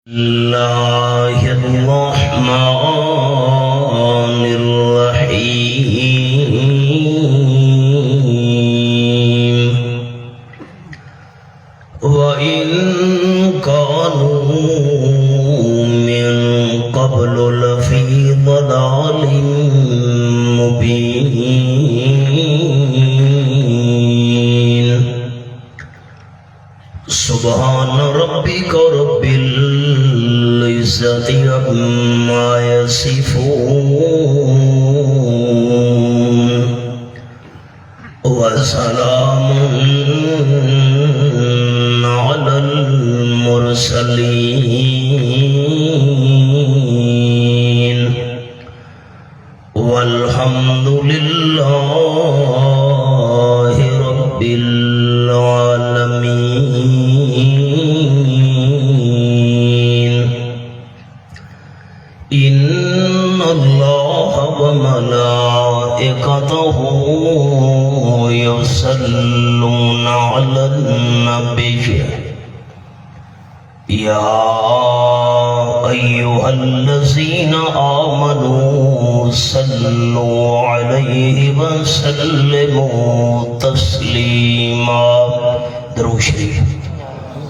الله الرحمن الرحيم وإن كانوا من قبل لفي ضلال مبين سبحان ربك رب العزة عما يصفون وسلام على المرسلين والحمد لله رب العالمين. إن الله وملائكته يصلون على النبي يا أيها الذين آمنوا صلوا عليه وسلموا تسليما. درود شریف.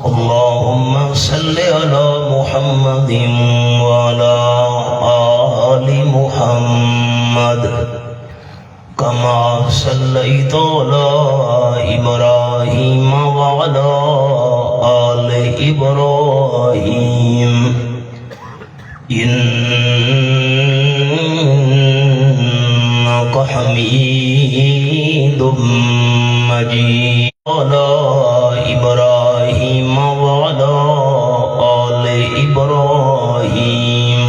اللهم صل على محمد وعلى آل محمد كما صليت على إبراهيم وعلى آل إبراهيم إنك حميد مجيد. على إبراهيم وعلى آل إبراهيم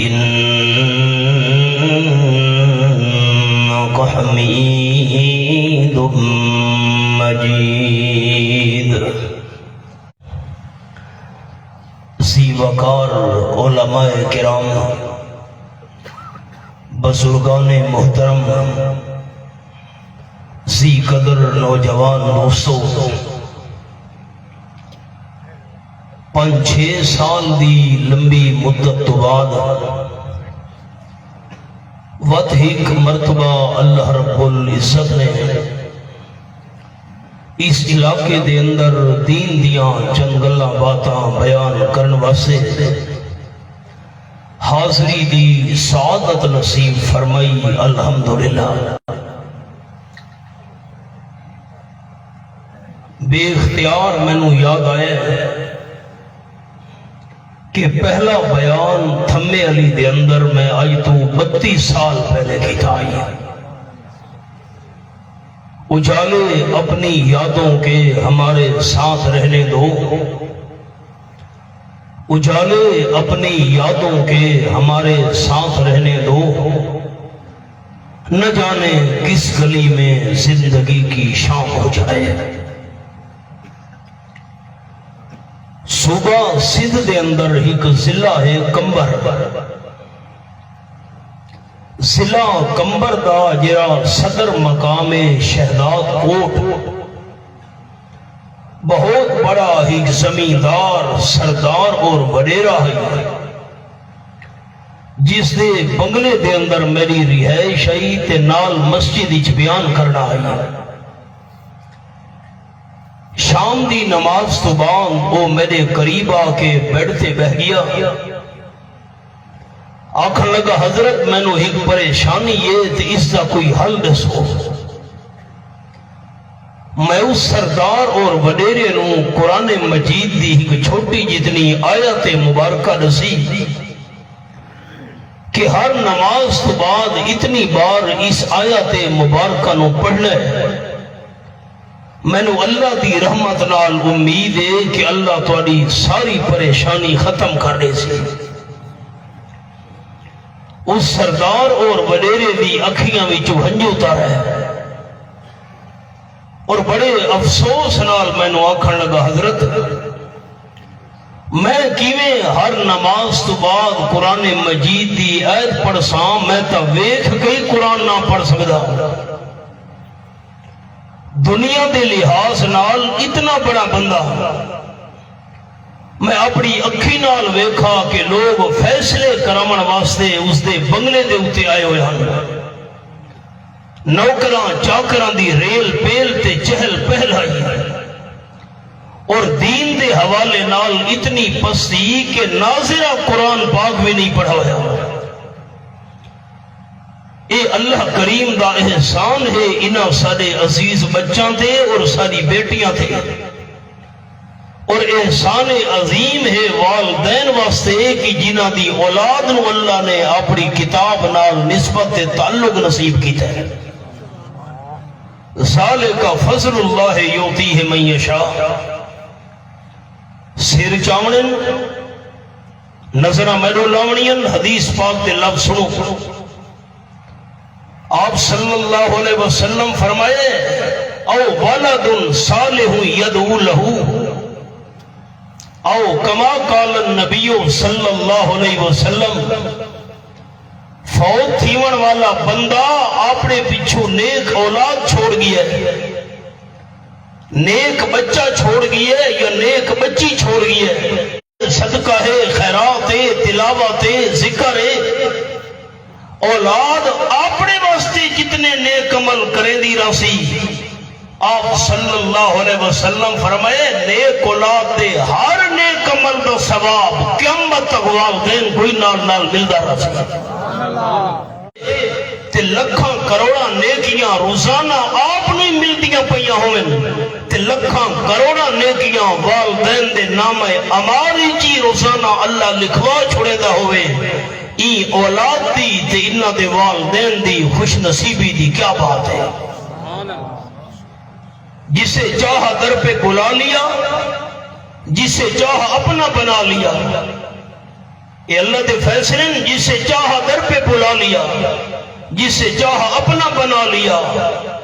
إنك حميد مجيد. ذی وقار علماء کرام، بزرگان محترم، ذی قدر نوجوان دوستو، 5-6 سال دی لمبی مدت تو بعد ایک مرتبہ اللہ رب العزت نے اس علاقے دے اندر دین دیاں چند گلاں باتاں بیان کرن واسطے حاضری دی سعادت نصیب فرمائی. الحمدللہ. بے اختیار مینوں یاد آیا کہ پہلا بیان تھمے علی دے اندر میں آئی تو 32 سال پہلے کیتا آئی. اجالے اپنی یادوں کے ہمارے ساتھ رہنے دو، اجالے اپنی یادوں کے ہمارے ساتھ رہنے دو، نہ جانے کس گلی میں زندگی کی شام ہو جائے. صوبہ سندھ دے اندر ایک ضلع ہے کمبر. ضلع کمبر دا جڑا صدر مقام شہداد کوٹ، بہت بڑا ایک زمیندار سردار اور وڈیرا ہے جس دے بنگلے دے اندر میری رہائش آئی تے نال مسجد وچ بیان کرنا ہے. شام دی نماز تو بعد وہ میرے قریب آ کے بیڈ تے بیٹھ گیا. آکھن لگا حضرت مینوں ایک پریشانی یہ تے اس دا کوئی حل دسو. میں اس سردار اور وڈیرے نو قرآن مجید دی ایک چھوٹی جتنی آیت مبارکہ دسی کہ ہر نماز تو بعد اتنی بار اس آیت مبارکہ نو پڑھنا ہے. مینوں اللہ دی رحمت نال امید ہے کہ اللہ تہاڈی ساری پریشانی ختم کر دے سی. اس سردار اور وڈیرے دی اکھیاں وچوں ہنجو اتارے اور بڑے افسوس نال مینوں آکھن لگا حضرت میں کیویں ہر نماز تو بعد قرآن مجید دی آیت پڑھساں؟ میں تاں ویکھ کے قرآن نہ پڑھ سکدا. دنیا دے لحاظ نال اتنا بڑا بندہ میں اپنی اکھی نال ویکھا کہ لوگ فیصلے کرامن واسطے اس دے بنگلے دے اتے آئے ہوئے ہیں، نوکراں چاکراں دی ریل پیل تے چہل پہل آئی ہے، اور دین دے حوالے نال اتنی پستی کہ ناظرہ قرآن پاک بھی نہیں پڑھایا۔ اے اللہ کریم دا احسان ہے انہاں سارے عزیز بچاں تے اور ساری بیٹیاں تے، اور احسان عظیم ہے والدین واسطے کہ جنہاں دی اولاد نو اللہ نے اپنی کتاب نال نسبت تعلق نصیب کیتا ہے۔ ذالک فضل اللہ یعطیہ من یشاء۔ سر چاونن نظرہ میرو لاونین، حدیث پاک دے لفظ سنو۔ آپ صلی اللہ علیہ وسلم فرمائے او ولد صالح یدعو لہو، او کما قال النبی صلی اللہ علیہ وسلم، فوت تھیون والا بندہ اپنے پیچھو نیک اولاد چھوڑ گیا ہے، نیک بچہ چھوڑ گیا ہے یا نیک بچی چھوڑ گیا ہے، صدقہ ہے، خیرات ہے، تلاوت ہے، ذکر ہے، اولاد اپنے واسطے جتنے نیک عمل کریں دی راسی، آپ صلی اللہ علیہ وسلم فرمائے نیک اولاد دے ہر نیک عمل دا ثواب قیامت تک والدین کوئی نال نال ملدا رہا تے لکھاں کروڑاں نیکیاں روزانہ آپ نہیں ملدیاں پیاں ہوئن تے لکھاں کروڑاں نیکیاں والدین دے نام اماری چی روزانہ اللہ لکھوا چھوڑے دا ہوئے، ای اولاد دی تے انہ دے والدین دی خوش نصیبی دی کیا بات ہے۔ جسے چاہا در پہ بلا لیا، جسے چاہا اپنا بنا لیا، یہ اللہ دے فیصلے، جسے چاہا در پہ بلا لیا، جسے چاہا اپنا بنا لیا،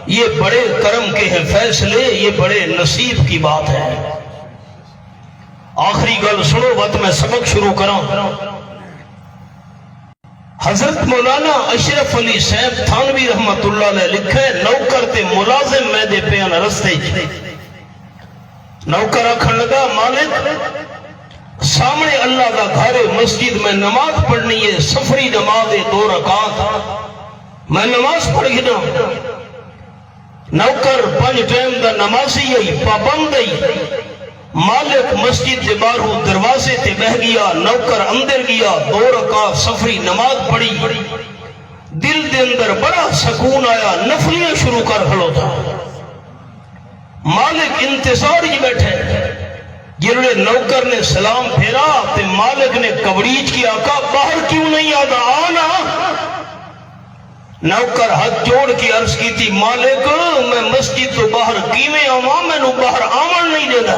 یہ بڑے کرم کے ہیں فیصلے، یہ بڑے نصیب کی بات ہے۔ آخری گل سنو بات میں سبق شروع کروں۔ حضرت مولانا اشرف علی صاحب تھانوی رحمت اللہ علیہ لکھے نوکر تے ملازم میں دے پیان رستے، نوکر آکھن لگا مالک سامنے اللہ کا گھر مسجد میں نماز پڑھنی ہے، سفری نماز 2 رکعت، میں نماز پڑھ گنا۔ نوکر 5 ٹائم دا نمازی ہے، پابند ہے، مالک مسجد دے باہروں دروازے تے بہ گیا، نوکر اندر گیا، 2 رکعت سفری نماز پڑھی، دل دے اندر بڑا سکون آیا، نفلیاں شروع کر کھلو تھا۔ مالک انتظار ہی بیٹھے، جنہوں نوکر نے سلام پھیرا تے مالک نے کبڑیج کیا، کہا باہر کیوں نہیں آتا، آنا۔ نوکر ہاتھ جوڑ کی عرض کی تھی مالک میں مسجد تو باہر کیویں آواں، میں نو باہر آمن نہیں دینا۔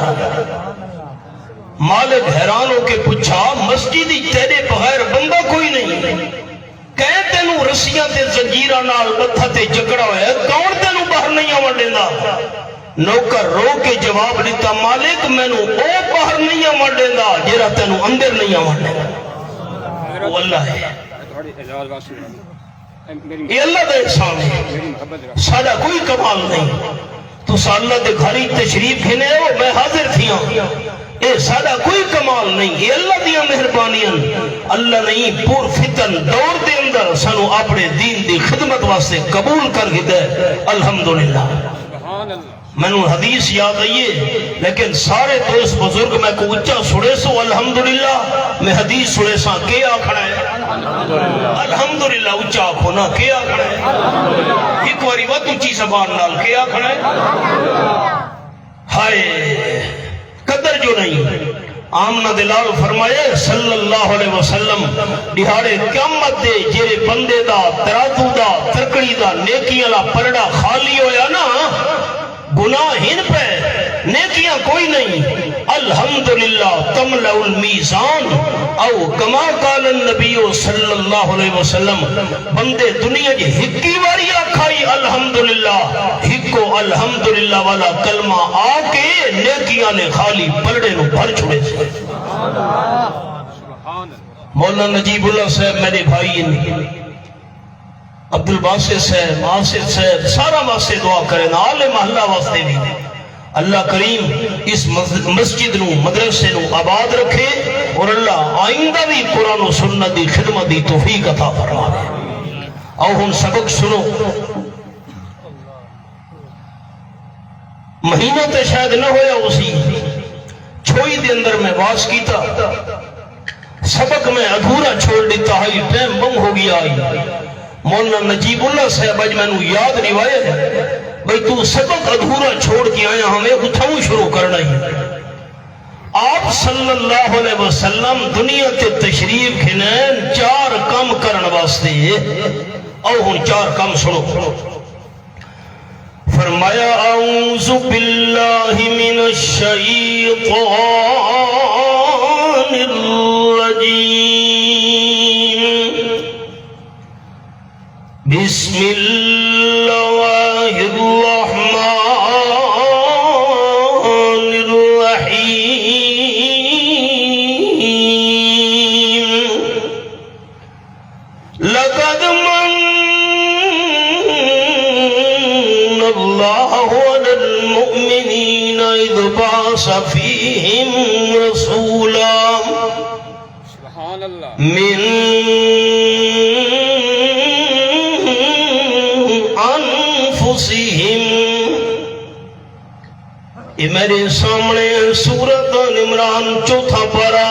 مالک حیران ہو کے پوچھا مسجد تیرے بغیر بندہ کوئی نہیں، کہے تینوں رسیاں تے زنجیراں نال متھا تے جکڑا ہویا ہے، کون تینوں باہر نہیں آمن دینا؟ نوکر رو کے جواب دیتا مالک میں نو او باہر نہیں آمن دینا جیرا تینوں اندر نہیں آمن دینا۔ وہ اللہ ہے، یہ اللہ دے احسان ہے، ساڑھا کوئی کمال نہیں۔ تو اللہ دے گھری تشریف گھنے ہو، میں حاضر تھیاں، اے ساڑھا کوئی کمال نہیں، یہ اللہ دیا مہربانیاں۔ اللہ نہیں پور فتن دور دے اندر سنو اپنے دین دی خدمت واسطے قبول کر گئے، الحمدللہ۔ میں نے حدیث یاد آئیے لیکن سارے دوست بزرگ میں کو اچھا سڑے سو الحمدللہ، میں حدیث سڑے سا کیا کھڑا ہے الحمدللہ، اچھا کھونا کیا کھڑا ہے، ایک واری وقت اچھی زبان نال کیا کھڑا ہے، ہائے قدر جو نہیں۔ آمنہ دلال فرمائے صلی اللہ علیہ وسلم دہاڑے قیامت دے جیرے بندے دا ترازو دا ترکڑی دا نیکی اللہ پرڑا خالی ہویا نا، گناہ ہن پہ نیکیاں کوئی نہیں، الحمدللہ تملأ المیزان، او کما قال النبی صلی اللہ علیہ وسلم، بندے دنیا جی ہکی واری آکھائی الحمدللہ، ہکو الحمدللہ والا کلمہ آکے نیکیاں نے خالی پلڑے نو بھر چھوڑے سے۔ مولانا نجیب اللہ صاحب میرے بھائی، عبدالباسط صاحب، آصف صاحب، سارا واسطے دعا کریں، آل محلہ واسطے بھی، اللہ کریم اس مسجد نو مدرسے نو آباد رکھے اور اللہ آئندہ بھی قرآن و سنت دی خدمت دی توفیق عطا فرمائے۔ آؤ ہن سبق سنو۔ مہینہ تے شاید نہ ہویا اسی چھوئی دے اندر میں واس کیتا، سبق میں ادھورا چھوڑ دیتا ہے، ٹائم بم ہو گیا ہے۔ مولانا نجیب اللہ صاحب اج میں نو یاد روایت ہے بھئی تو سبق ادھورا چھوڑ کے آیا ہمیں اٹھاؤں شروع کرنا ہی۔ آپ صلی اللہ علیہ وسلم دنیا تے تشریف کھنین 4 کام کرن واسطے، او ہن 4 کام سنو۔ فرمایا اعوذ باللہ من الشیطان الرجیم، بسم اللہ الرحمن الرحیم، لقد من اللہ علی المؤمنین اذ بعث فیہم رسولا من انفسہم۔ یہ میرے سامنے سورۃ عمران 4 پارہ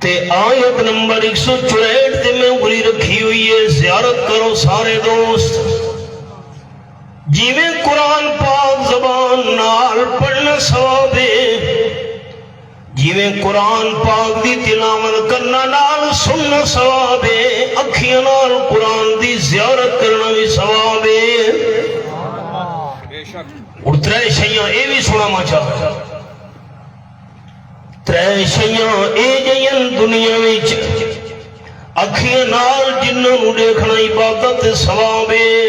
تے آیت نمبر 164 تے میں انگلی رکھی ہوئی ہے، زیارت کرو سارے دوست۔ جیویں قرآن پاک زبان نال پڑھنا ثواب ہے، جیویں قرآن پاک دی تلاوت کرنا نال سننا ثواب ہے، اکھیاں نال قرآن دی زیارت کرنا بھی ثواب ہے۔ اور 3 شیاں اے بھی سنا ما چاہتا، 3 شیاں اے جیاں دنیا وچ اکھیاں نال جنہاں نوں دیکھنا عبادت ثواب ہے۔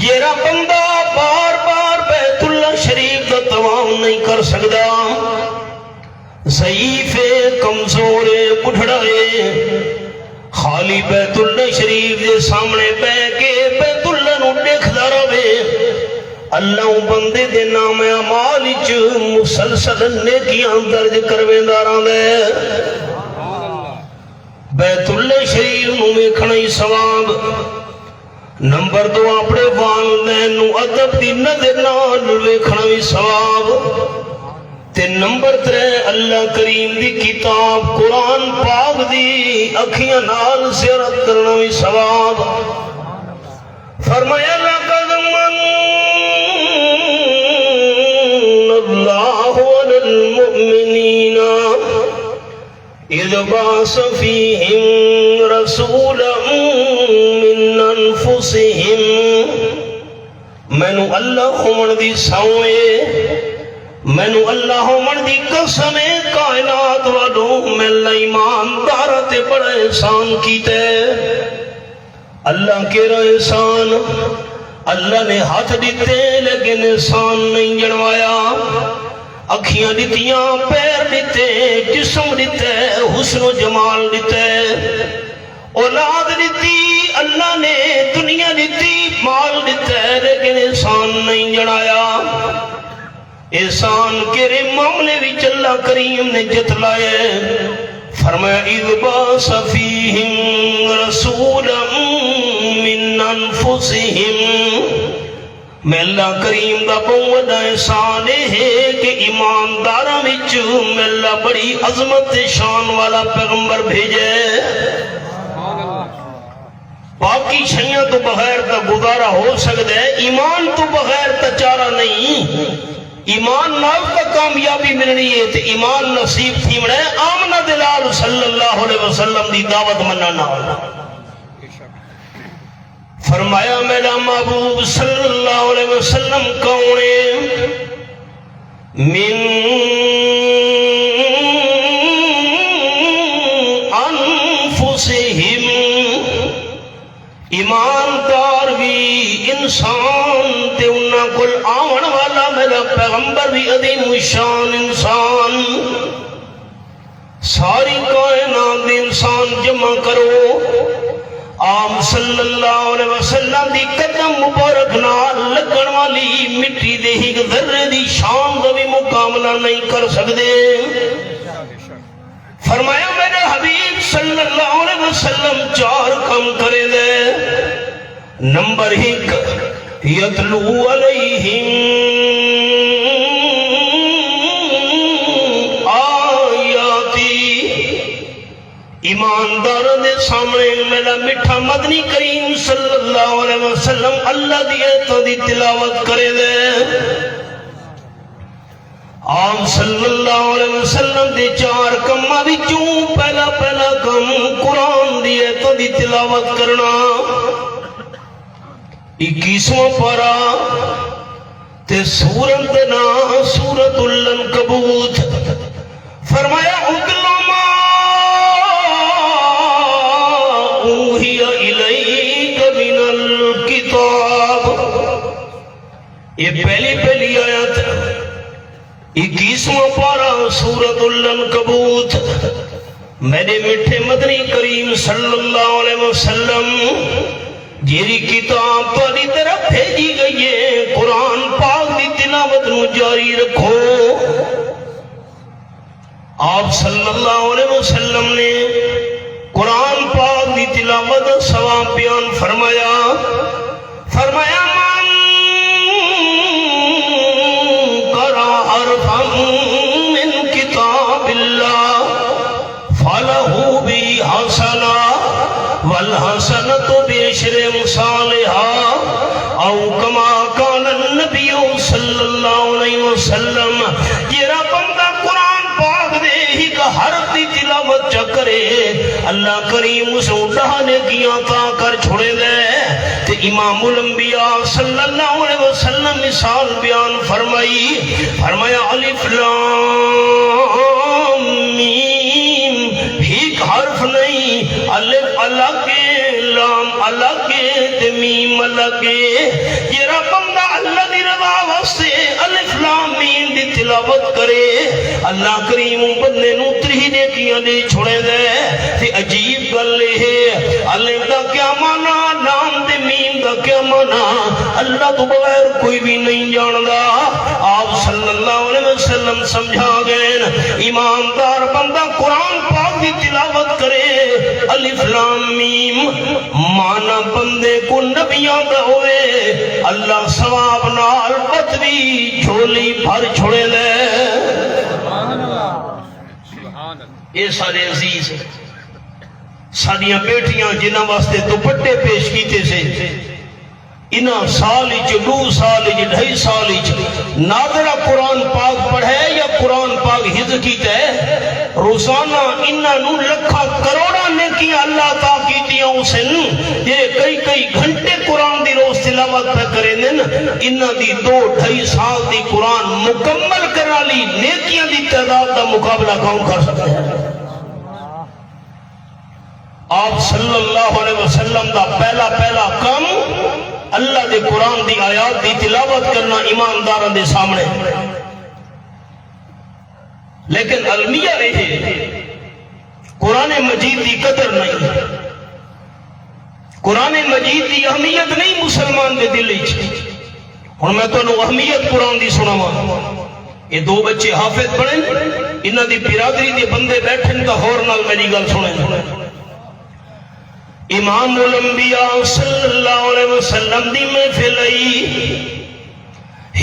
جیڑا بندہ بار بار بیت اللہ شریف دا طواف نہیں کر سکدا، ضعیف ہے، کمزور ہے، بڈھڑا ہے، خالی بیت اللہ شریف دے سامنے بیٹھ کے بیت اللہ نو دیکھدا رہے، اللہ بندے دے نام اعمال وچ مسلسل نیکیاں درج کرویندا رہندا۔ بیت اللہ شریف نو ویکھنا ہی ثواب۔ نمبر 2 اپنے والدین نو ادب دی نظر نال ویکھنا بھی ثواب۔ تے نمبر 3 اللہ کریم دی کتاب قرآن پاک دی اکھیاں نال زیارت کرنا بھی ثواب۔ فرمایا لقد من اللہ علی المؤمنین اذ بعث فیہم رسولا من انفسہم۔ مینو اللہ ہومن دی سوئے، مینو اللہ ہومن دی قسم کائنات والوں میں ایماندار تے بڑا احسان کیتے۔ اللہ کے رہے احسان، اللہ نے ہاتھ دیتے لیکن احسان نہیں جنوایا، اکھیاں دیتیاں، پیر دیتے، جسم دیتے، حسن و جمال دیتے، اولاد دیتی، اللہ نے دنیا دیتی، مال دیتا ہے، لیکن احسان نہیں جنایا۔ احسان کے معاملے وچ اللہ کریم نے جتلائے، فرمایا اذ بعث فیہم رسولا من انفسہم۔ میں اللہ کریم دا بہت احسان ہے کہ ایمانداراں وچ میں اللہ بڑی عظمت شان والا پیغمبر بھیجے۔ باقی شیاں تو بغیر تا گزارا ہو سکتا ہے، ایمان تو بغیر تا چارہ نہیں۔ ایمان نال تا کامیابی ملنی ہے تے ایمان نصیب تھی مڑے آمنہ دلال صلی اللہ علیہ وسلم دی دعوت مننا نال۔ فرمایا میرا محبوب صلی اللہ علیہ وسلم کون ہے؟ من انفسہم، ایماندار بھی انسان تے انہاں کل آون والا میرا پیغمبر بھی عظیم شان انسان۔ ساری کائنات انسان جمع کرو، آم صلی اللہ علیہ وسلم دی قدم مبارک نال لگن والی مٹی دے ہی ذرے دی شان دا بھی مقابلہ نہیں کر سکتے. فرمایا میرے حبیب صلی اللہ علیہ وسلم 4 کم کرے دے. نمبر 1 یتلو علیہم ایماندار دے سامنے میرا میٹھا مدنی کریم صلی اللہ علیہ وسلم اللہ دی ایتوں دی تلاوت کرے دے. آم صلی اللہ علیہ وسلم دے 4 کماں وچوں پہلا کم قرآن دی ایتوں دی تلاوت کرنا. 21واں پارا تے سورت دے نام سورۃ العنکبوت. فرمایا اتلو ما اوحی الیک من الکتاب. یہ پہلی آیت 21واں پارا سورۃ العنکبوت. میرے میٹھے مدنی کریم صلی اللہ علیہ وسلم جیری کتاب تاری طرف بھیجی گئی ہے قرآن پاک دی تلاوت نو جاری رکھو. آپ صلی اللہ علیہ وسلم نے قرآن پاک دی تلاوت ثواب بیان فرمایا. فرمایا من قرأ حرفا من کتاب اللہ فلہ بی حسنہ والحسنۃ بعشر امثالها او کما قال النبی صلی اللہ علیہ وسلم. جیڑا بندہ قرآن پاک دے ہی کا حرف دی تلاوت چکرے اللہ کریم اسے اٹھانے کی عطا کر چھوڑے دے. تے امام الانبیاء صلی اللہ علیہ وسلم مثال بیان فرمایا الف لام میم ایک حرف نہیں، الف الگ لام الگ تے میم الگ. یہ بندہ اللہ دی رضا واسطے الف لام میم دی تلاوت کرے اللہ کریم بندے نو 3 نیکیاں دے چھوڑے دے. تے عجیب گل ہے الف دا کیا معنی لام تے میم دا کیا معنی اللہ تو بغیر کوئی بھی نہیں جاندا. آپ صلی اللہ علیہ وسلم سمجھا گئے ایماندار بندہ قرآن پاک دی تلاوت کرے الف لام میم معنی بندے کو نبیاں دا ہوئے اللہ ثواب نال بتوی جھولی بھر چھوڑے دے. یہ سارے عزیز ساڑیاں بیٹیاں جنہ واسطے دوپٹے پیش کیتے سے انہاں سال 2 سال 2.5 سال نادرہ قرآن پاک پڑھے یا قرآن پاک حفظ کیتا ہے روزانہ انہاں نو لکھا کروڑا نیکیاں اللہ عطا کیتیاں اسن. یہ کئی گھنٹے قرآن دی روز تلاوت پہ کریں دن انہاں دی 2-2.5 سال دی قرآن مکمل کرا لی نیکیاں دی تعداد دا مقابلہ کون کر سکتے ہیں. آپ صلی اللہ علیہ وسلم دا پہلا کام اللہ دے قرآن دی آیات دی تلاوت کرنا ایمانداروں دے سامنے. لیکن المیہ رہے قرآن مجید دی قدر نہیں، قرآن مجید دی اہمیت نہیں مسلمان دے دل وچ. ہن میں تانوں اہمیت قرآن دی سناواں. یہ 2 بچے حافظ بنے انہاں دی برادری دے بندے بیٹھن تا ہور نال میری گل سنیں. امام الانبیاء صلی اللہ علیہ وسلم دی محفل آئی،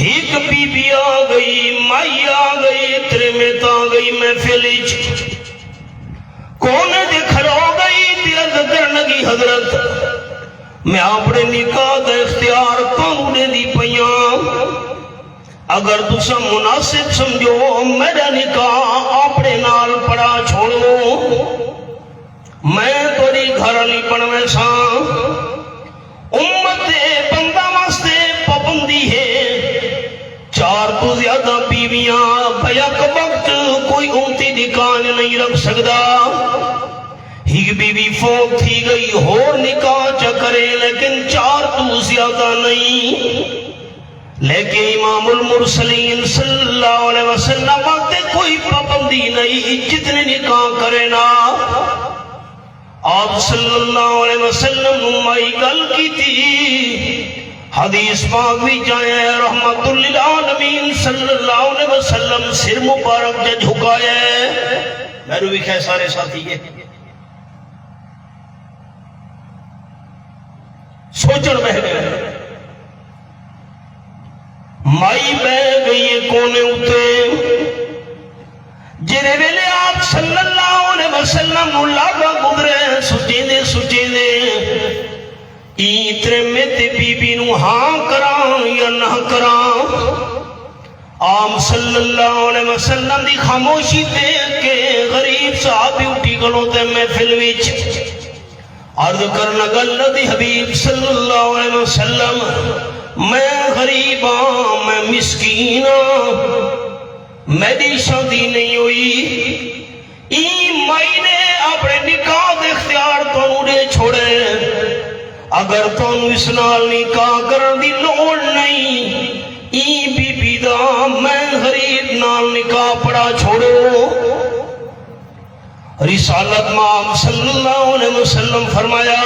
ایک بی بی آ گئی، مائی آ گئی، ترمت آ گئی محفل وچ. کونے دے کھڑو گئی تے عرض کرن لگی حضرت میں اپنے نکاح دا اختیار کانوں دی پیاں، اگر تساں مناسب سمجھو میرا نکاح اپنے نال پڑا چھوڑو. میں توڑی گھر علی بنوے ساں. امت بندہ واسطے پابندی ہے 4 تو زیادہ بیویاں بیک وقت کوئی امتی نکاح نہیں رکھ سکتا. ایک بیوی فوت تھی گئی اور نکاح چکرے لیکن 4 تو زیادہ نہیں. لیکن امام المرسلین صلی اللہ علیہ وسلم وقت کوئی پابندی نہیں، جتنے نکاح کرے نا. آپ صلی اللہ علیہ وسلم نمائی گل کی تھی حدیث پاک بھی جائے رحمت للعالمین صلی اللہ علیہ وسلم سر مبارک جا جھکایا میرے بھی کہہ سارے ساتھی ہے سوچن بہ گئے مائی بہ گئی کونے اتے جنہیں ویلے آپ صلی اللہ علیہ وسلم لاگا گزرے سچے دے ایترے میں تے بی بی نو ہاں کران یا نہ کران آپ صلی اللہ علیہ وسلم دی خاموشی دیکھ کے غریب صحابی اٹھی گلوں تے محفل وچ عرض کرنا گل دی حبیب صلی اللہ علیہ وسلم میں غریب ہاں میں مسکین ہاں میری شادی نہیں ہوئی مائی نے اپنے نکاح دے اختیار تو نے چھوڑے اگر تو اس نال نکاح کرن دی لوڑ نہیں بی بی دا میں غریب نال نکاح پڑا چھوڑو رسالت مام صلی اللہ علیہ وسلم فرمایا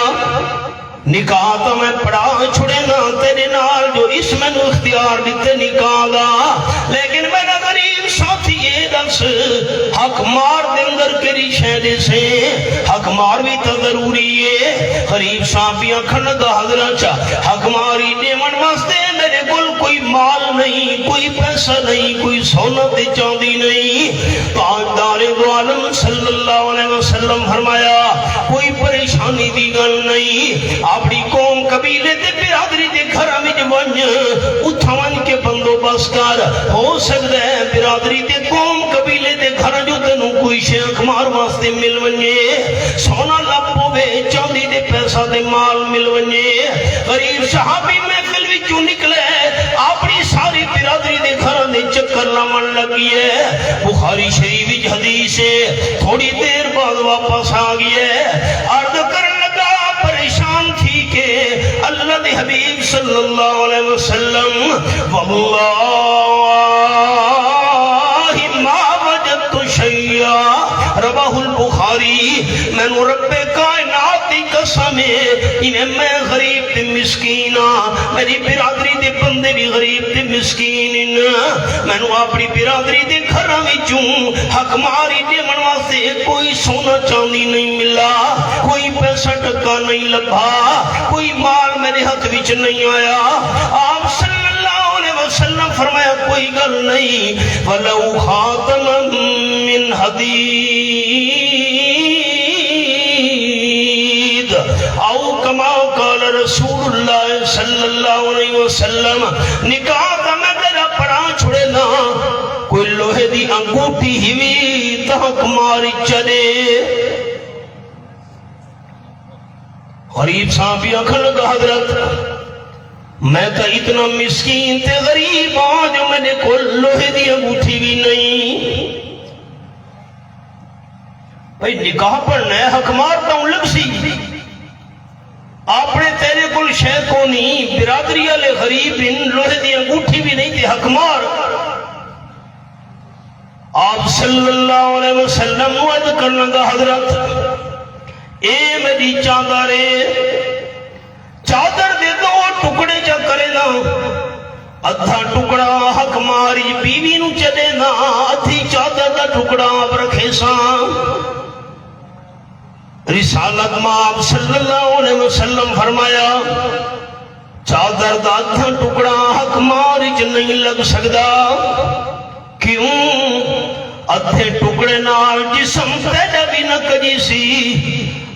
نکاح تو میں پڑھا چھڑے نا تیرے نال جو اس میں نو اختیار دیتے نکاح دا لیکن میرا غریب ساتھی یہ دس حق مار دندر کری شہدے سے حق مار بھی تو ضروری ہے غریب صاحبیاں کھنگا حضرت حق ماری دیمن واسطے میرے کل کوئی مال نہیں کوئی پیسہ نہیں کوئی سہولت چاندی نہیں تاجدار دو عالم صلی اللہ علیہ وسلم فرمایا کوئی پریشانی دی گل نہیں اپنی قوم قبیلے تے برادری دے گھر میں ونج اٹھون کے بندوبست کر ہو سکتا ہے برادری تے قوم قبیلے دے گھر جو تینوں کوئی شیخ مار واسطے مل ونجے سونا لب ہوے چاندی دے پیسہ دے مال مل ونجے غریب صحابی محفل وچوں نکلے اپنی ساری برادری دے گھر دے چکر لاون لگی ہے بخاری شریف وچ حدیث ہے تھوڑی دیر بعد واپس آ گئی ہے عرض کرن لگا پریشان تھی کہ اللہ دے حبیب صلی اللہ علیہ وسلم واللہ ما وجدت شیئا رواہ البخاری میں نو رب کائنات دی قسم ہے میں غریب تے مسکین میری برادری دے بندے بھی غریب تے مسکین میں نو اپنی برادری دے گھر وچوں حق ماری دے من واسطے کوئی سونا چاندی نہیں ملا کوئی پیسہ ٹکا نہیں لبھا کوئی مال میرے ہاتھ وچ نہیں آیا آپ صلی اللہ علیہ وسلم فرمایا کوئی گل نہیں وَلَوْ خَاتَمًا مِّنْ حدید او کما قال رسول اللہ صلی اللہ علیہ وسلم نکاح کا میں تیرا پڑا چھوڑے نا کوئی لوہے دی انگوٹھی ہوئی تحق ماری چلے غریب صاحبی اکھن لگا حضرت میں تو اتنا مسکین تے غریب آج میں نے کوئی لوہے دی انگوٹھی بھی نہیں بھئی نکاح پڑھنا ہے حق مارتا ہوں لگ سی آپ نے تیرے کل شیخ کو نہیں برادری والے غریب ان لوہے دی انگوٹھی بھی نہیں تھی حق مار آپ صلی اللہ علیہ وسلم وعد کرنا گا حضرت اے میری چادرے چادر دے دو ٹکڑے جا کرے نا ادھا ٹکڑا حق ماری بیوی نو چلے نا ادھی چادر دا ٹکڑا آپ رکھے سا رسالت ماب صلی اللہ علیہ وسلم فرمایا چادر دا ادھا ٹکڑا حق ماری چ نہیں لگ سکدا کیوں ادھے ٹکڑے نال جسم تیجا بھی نہ کجی سی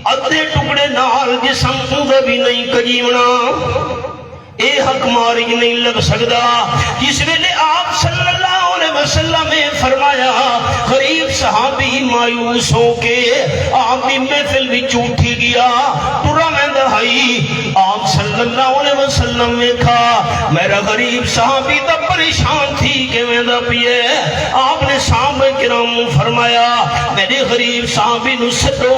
ادھے ٹکڑے نال جسم تیجا بھی نہیں کجیونا اے حق ماری نہیں لگ سکدا جس ویلے آپ صلی اللہ علیہ وسلم نے فرمایا غریب صحابی مایوس ہو کے آپ کی محفل بھی اٹھی گیا ٹرا میں دہائی آپ صلی اللہ علیہ وسلم نے کہا میرا غریب صحابی تو پریشان تھی کہ میں دا پیے آپ نے صحابہ کرام فرمایا میرے غریب صحابی نو سدو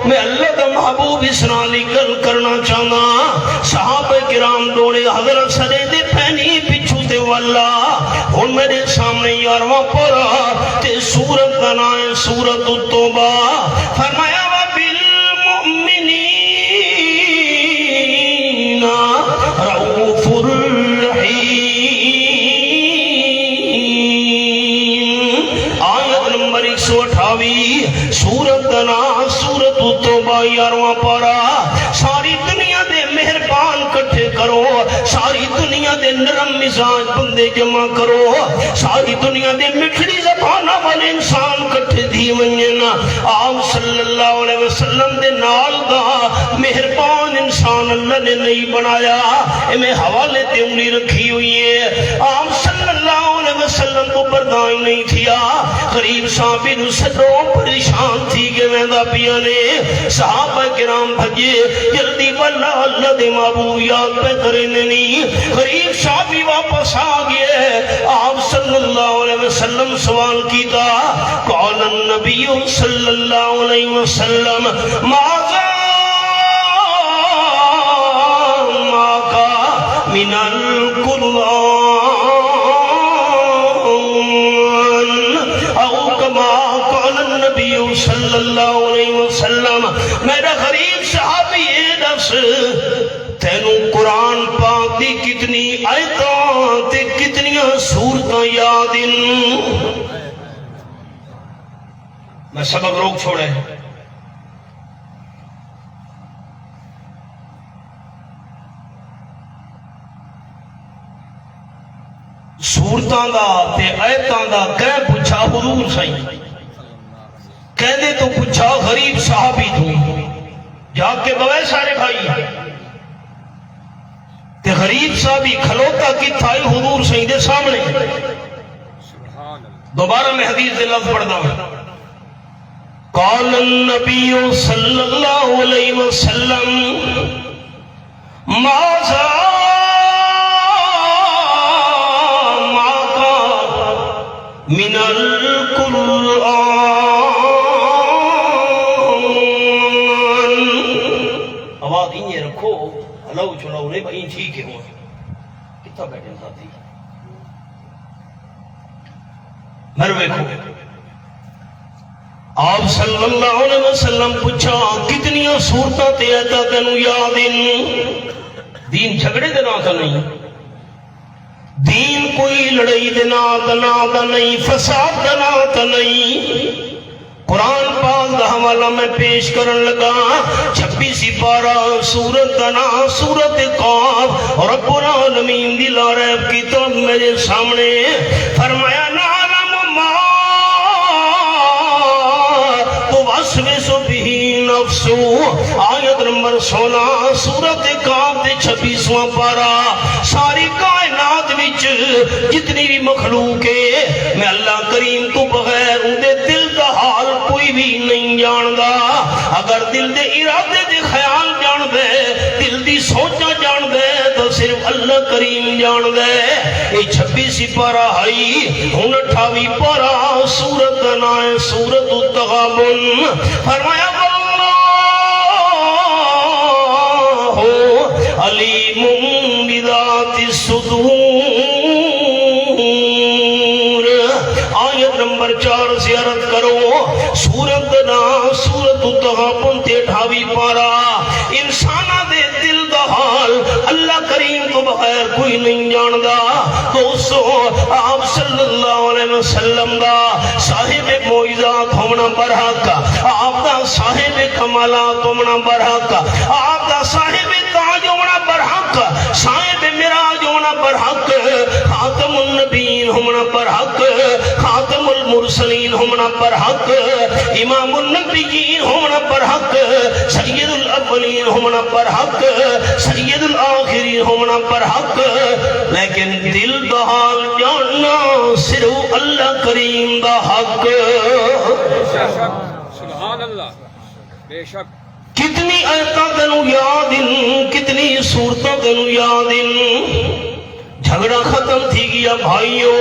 میں اللہ کا محبوب اس نالی گل کرنا چاہنا صحابہ کرام دوڑے حضرت سرے دے پہنی پچھو تے واللہ ان میرے سامنے یارواں پڑا تے سورت بنائے سورت التوبہ فرمایا وَبِالْمُؤْمِنِينَ 28 سورت دنا سورت توبہ 11واں پارا ساری دنیا دے مہربان کٹھے کرو ساری دنیا دے نرم مزاج بندے جمع کرو ساری دنیا دے مٹھڑی زبانہ والے انسان کٹھے دی ونجنا آپ صلی اللہ علیہ وسلم دے نال دا مہربان انسان اللہ نے نہیں بنایا میں حوالے تے انگلی رکھی ہوئی ہے آپ صلی اللہ علیہ وسلم کو بردائیں نہیں تھیا غریب صحابی نو صدروں پریشان تھی کہ ویندہ پیا نے صحابہ کرام بھجے جلدی والا اللہ دے معبود یاد پہ کرنے نہیں غریب صحابی واپس آگئے آپ صلی اللہ علیہ وسلم سوال کیتا قال النبی صلی اللہ علیہ وسلم ماذا ماکا من القرآن او کما قال النبی صلی اللہ علیہ وسلم میرا غریب صحابی یہ دس تینوں قرآن پاک دی کتنی آیتاں تے کتنیاں سورتاں یاد ان میں سبق روک چھوڑے سورتاں دا تے آیتاں دا کہہ پوچھا حضور سائیں کہہ دے تو پوچھا غریب صحابی تو جا کے بوئے سارے بھائی تے غریب صحابی کھلوتا کی تھائی حضور سائیں دے سامنے دوبارہ میں حدیث دے لفظ پڑھنا قال النبی صلی اللہ علیہ وسلم ماذا من القرآن آواز انہیں رکھو اللہ چلاؤ نہیں بھائی ٹھیک ہے کتنا بیٹھے ساتھی مروے کو آپ صلی اللہ علیہ وسلم پوچھا کتنیاں صورتاں تے ایتا تینوں یاد ان دین جھگڑے دینا تھا نہیں دین کوئی لڑائی دینا تھا نہیں فساد دینا تھا نہیں قرآن پاک دا حوالہ میں پیش کرن لگا 26 پارہ سورت دنا سورت قاف رب العالمین دی لا ریب کتاب میرے سامنے فرمایا نعلم ما توسوس به نفس آیت نمبر 16 سورت قاف دے 26واں پارہ ساری کائنات وچ جتنی بھی مخلوق ہے میں اللہ کریم تو بغیر ان دے دل دا حال کوئی بھی نہیں جاندہ اگر دل دے ارادے دے خیال جان دے دل دی سوچا جان دے تو صرف اللہ کریم جان دے یہ 26 پارہ ہائی 28 پارہ سورت نائے سورت التغابن فرمایا علیم بذات الصدور آیت نمبر 4 سے عرض کرو سورت نا سورت التغابن 28 پارہ انسانہ دے دل دا حال اللہ کریم تو بغیر کوئی نہیں جاندہ دوستو آپ صلی اللہ علیہ وسلم دا صاحب معجزات ہونا برحق آپ دا صاحب کمالات ہونا برحق آپ دا صاحب تاج ہونا برحق صاحب مراج ہونا برحق خاتم النبیین ہونا برحق خاتم المرسلین ہونا برحق امام النبیین ہونا برحق سید الاولین ہونا برحق سید الآخرین ہونا برحق لیکن دل دا حال جاننا صرف اللہ کریم دا حق سبحان اللہ بے شک کتنی آیتاں تینوں یاد ان کتنی صورتاں تینوں یاد ان جھگڑا ختم تھی گیا بھائیو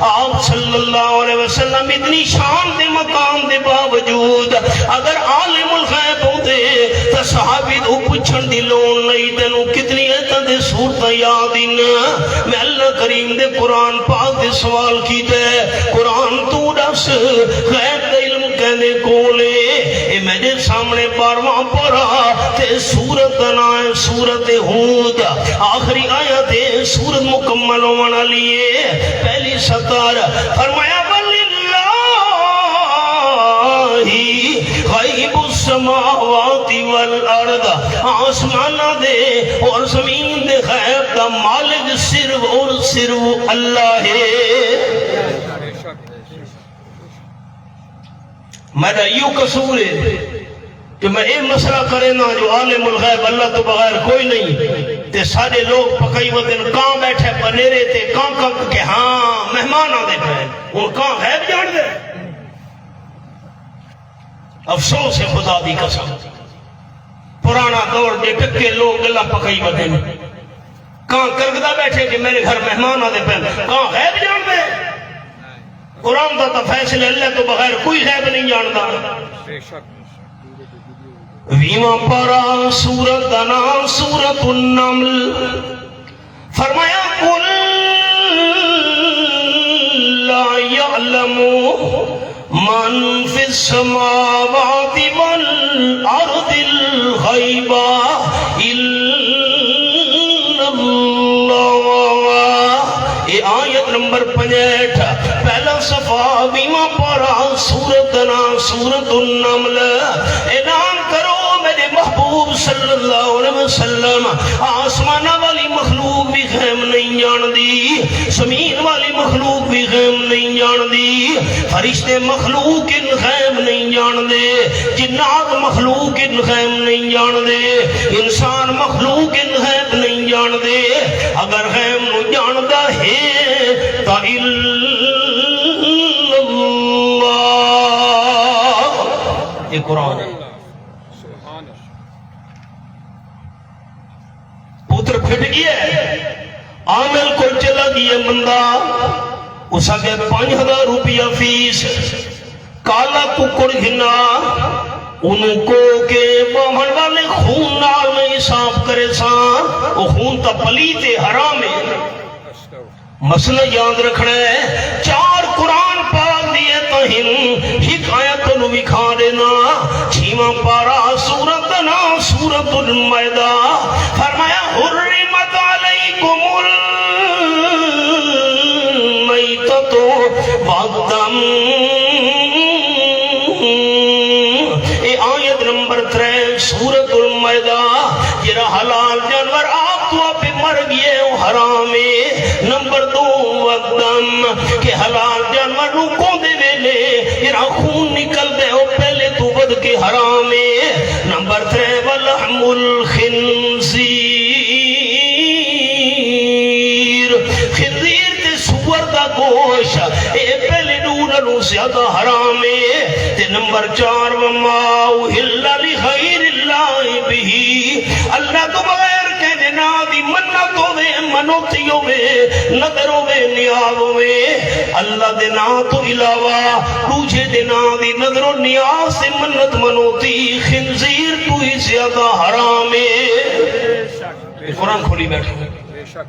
آپ صلی اللہ علیہ وسلم اتنی شان دے مقام دے باوجود اگر عالم الغیب ہوتے تو صحابی دو پچھن دی لون نہیں تینوں کتنی ایتاں دے صورتاں یاد ان میں اللہ کریم دے قرآن پاک دے سوال کی دے قرآن تو دس غیب دے علم کہنے کولے اے میرے سامنے 12واں پارہ تے سورت نائے سورت ہود آخری آیت سورت مکمل ہونا لیے پہلی سطر فرمایا وَلِلَّهِ السماوات والارض، آسمانہ دے اور زمین دے غیب دا مالک صرف اور صرف اللہ ہے۔ بے شک میرا یوں قصور ہے کہ میں یہ مسئلہ کرے نا جو عالم الغیب اللہ تو بغیر کوئی نہیں، تے سارے لوگ پکئی وطن کہاں بیٹھے پنیرے تے کہاں کہ ہاں مہمان آدھے پہ ان کہاں غیب جان دے۔ افسوس ہے خدا دی قسم، پرانا دور کے ٹکے لوگ اللہ پکئی وطن کہاں کرگدہ بیٹھے کہ میرے گھر مہمان آدھے پہ کہاں غیب جان دے۔ قرآن دا تا فیصلے اللہ تو بغیر کوئی غیب نہیں جانتا۔ بے شک ویمہ پارا سورت نام سورت النمل، فرمایا قل لا یعلم من فی السماوات والارض الغیب الا اللہ۔ یہ آیت نمبر 65 پہلا صفحہ ویمہ پارا سورت نام سورت النمل۔ اعلان کرو میرے محبوب صلی اللہ علیہ وسلم، آسمانہ والی مخلوق بھی غیب نہیں جان دی، زمین والی مخلوق بھی غیب نہیں جان دی، فرشتے مخلوق ان غیب نہیں جان دے، جنات مخلوق ان غیب نہیں جان دے، انسان مخلوق ان غیب نہیں جان دے۔ اگر غیب نو جاندہ ہے تا یہ قرآن ہے۔ پتر پھٹ گیا ہے، عامل کو چلا گیا بندہ، اس آگے 5000 روپیہ فیس، کالا ککڑ گھنا انہوں کو کہ باہن والے خون نال میں صاف کرے سان، وہ خون تا پلیت حرام ہے۔ مسئلہ یاد رکھنا ہے، 4 قرآن پاک دیئے تہن حکایت نو بکھا دینا۔ 6واں پارا سورت نا سورت المائدہ، فرمایا حرمت علیکم المیتۃ والدم۔ اے آیت نمبر 3 سورت المائدہ، جرا حلال جانور آپ تو آپ مر گئے وہ حرام ہے۔ نمبر 2 والدم، کہ حلال جانور نو کو دے ویلے جرا خون نکل دے وہ پہلے تو ود کے حرام ہے۔ نمبر 3 ولحم الخنزیر، خنزیر تے سور دا گوشت اے پہلے نو زیادہ حرام ہے۔ تے نمبر 4 وما اہل لغیر اللہ بہی، اللہ تو بغیر کہنے نا دی منت ہوئے منوتی ہوئے نظر ہوئے نیاز ہوئے، اللہ دے نا تو علاوہ دوجہ دے نا دی نظر و نیاز سے منت منوتی خنزیر تو ہی زیادہ حرام ہے۔ قرآن کھولی بیٹھو، بے شک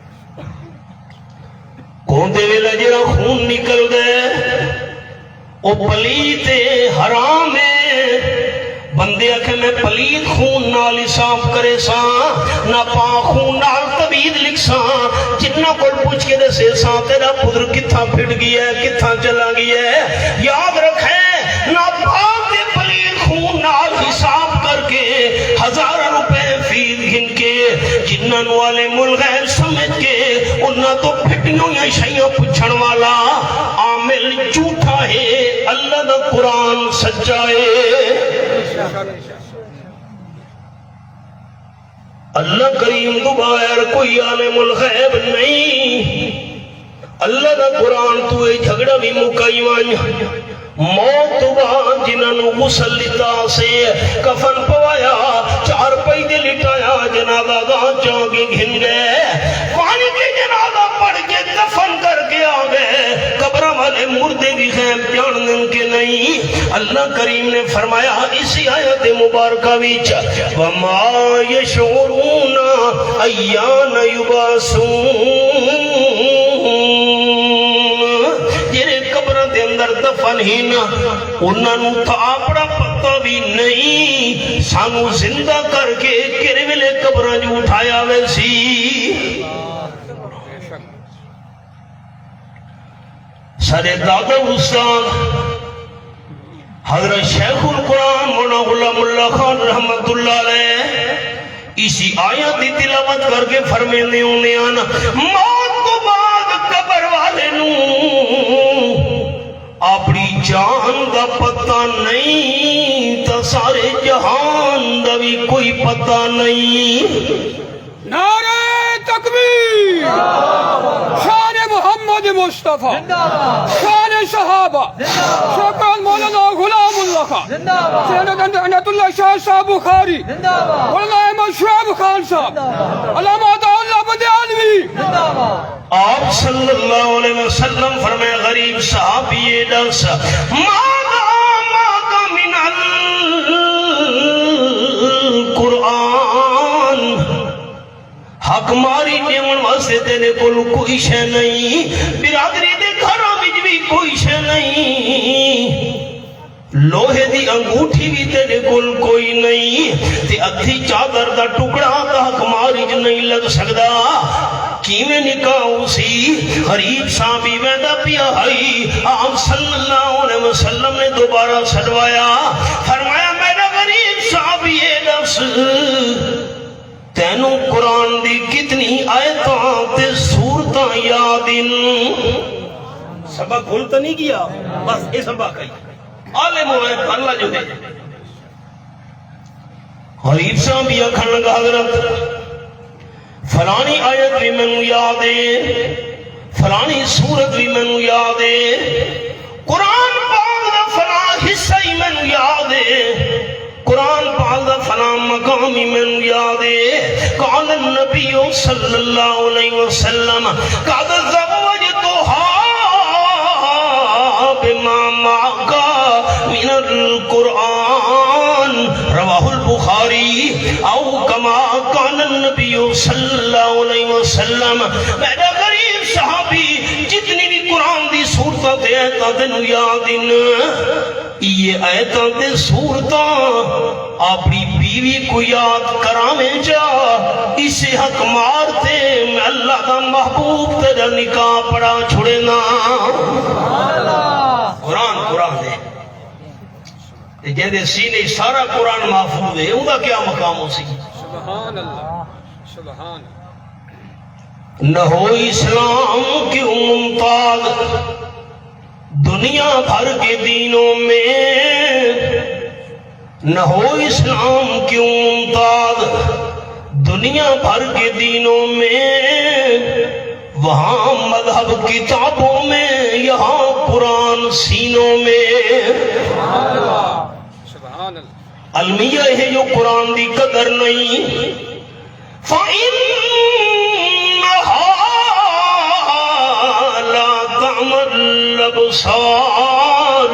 کون دے ویلہ جرا خون نکل دے او پلیت حرام ہے۔ بندے آکھے میں پلیت خون نال صاف کرے ساں، نہ پاک خون نال طبید لکھ ساں، جتنا کوئی پوچھ کے دے ساں تیرا پدر کتھا پھٹ گیا ہے کتھا چلا گیا ہے۔ یاد رکھیں نہ پاک دے پلیت خون نال حساب کر کے 1000 روپے فیس گھن کے جنن والے ملغیر سمجھ کے انہاں تو پھٹیوں یا شیعہ پچھن والا عامل جھوٹا ہے، اللہ دا قرآن سچا ہے۔ اللہ کریم تو بغیر کوئی عالم الغیب نہیں، اللہ دا قرآن تو اے جھگڑا بھی مکائی وان موت تو بعد جنہوں غسل لیتا سے کفن پوایا 4 پہیدے لٹایا جنازہ گاہ چاگے گھن گئے پانی کے جنازہ پڑھ کے دفن کر کے آگئے قبرہ والے مردے بھی خیم جانن کے نہیں۔ اللہ کریم نے فرمایا اسی آیت مبارکہ ویچ وَمَا يَشْعُرُونَ أَيَّانَ يُبَعْثُونَ، جرے قبرہ دے اندر دفن ہی نہ انہاں نو تھا اپنا پتہ بھی نہیں، سانو زندہ کر کے کیرے ویلے قبرہ جو اٹھایا ویسی۔ سارے دادا استاد حضرت شیخ القرآن مولانا غلام اللہ خان رحمت اللہ علیہ اسی آیت دی تلاوت کر کے فرمیندے ہوندے ہیں موت تو بعد قبر والے نوں اپنی جان دا پتہ نہیں تا سارے جہان دا بھی کوئی پتہ نہیں. نعرہ تکبیر، شان محمد مصطفیٰ، شان صحابہ، شکر مولانا غلام اللہ خان، سید عنایت اللہ شاہ صاحب بخاری، مولانا احمد شعیب خان صاحب، علامہ اللہ بد عالمی. آپ صلی اللہ علیہ وسلم فرمائے غریب صحابی دس ماذا من القرآن، حق ماری دیون واسطے تیرے کول کوئی شے نہیں، برادری دے گھراں وچ بھی کوئی شے نہیں، لوہے دی انگوٹھی بھی تیرے کول کوئی نہیں، تے ادھی چادر دا ٹکڑا تا حق ماری جو نہیں لگ سکدا. کیویں نکاح اسی غریب صحابی ویندا پیا ہئی. آپ صلی اللہ علیہ وسلم نے دوبارہ سدوایا، فرمایا میرا غریب صحابی دس تینوں قرآن دی کتنی آیتاں تے سورتاں یاد ان. سبق بھول تو نہیں کیا، بس یہ سبق ہے عالم ہوئے اللہ جو دے. غریب صحابی آکھن لگا حضرت فلانی آیت بھی میں یاد ہے، فلانی سورت بھی میں یاد ہے، قرآن پاک دا فلاں حصہ ہی میں یاد ہے، قرآن پاک دا فلاں مقام ہی میں یاد ہے. قال النبی صلی اللہ علیہ وسلم قد زوجتها بما معك من القرآن رواہ البخاری او کما قال النبی صلی اللہ علیہ وسلم. میرا غریب صحابی جتنی بھی قرآن دی سورتاں تے آیتاں تینوں یاد ان، یہ آیتاں تے سورتاں اپنی بیوی کو یاد کراویں جا، اسے حق مارتے میں اللہ دا محبوب تیرا نکاح پڑا چھوڑے نا. قرآن دے جہدے سینے سارا قرآن محفوظ ہے اوندا کیا مقام ہو سی. سبحان اللہ، سبحان اللہ. نہ ہو اسلام کی ممتاز دنیا بھر کے دینوں میں، نہ ہو اسلام کی ممتاز دنیا بھر کے دینوں میں، وہاں مذہب کتابوں میں یہاں قرآن سینوں میں. سبحان اللہ. المیہ ہے جو قرآن دی قدر نہیں. الأبصار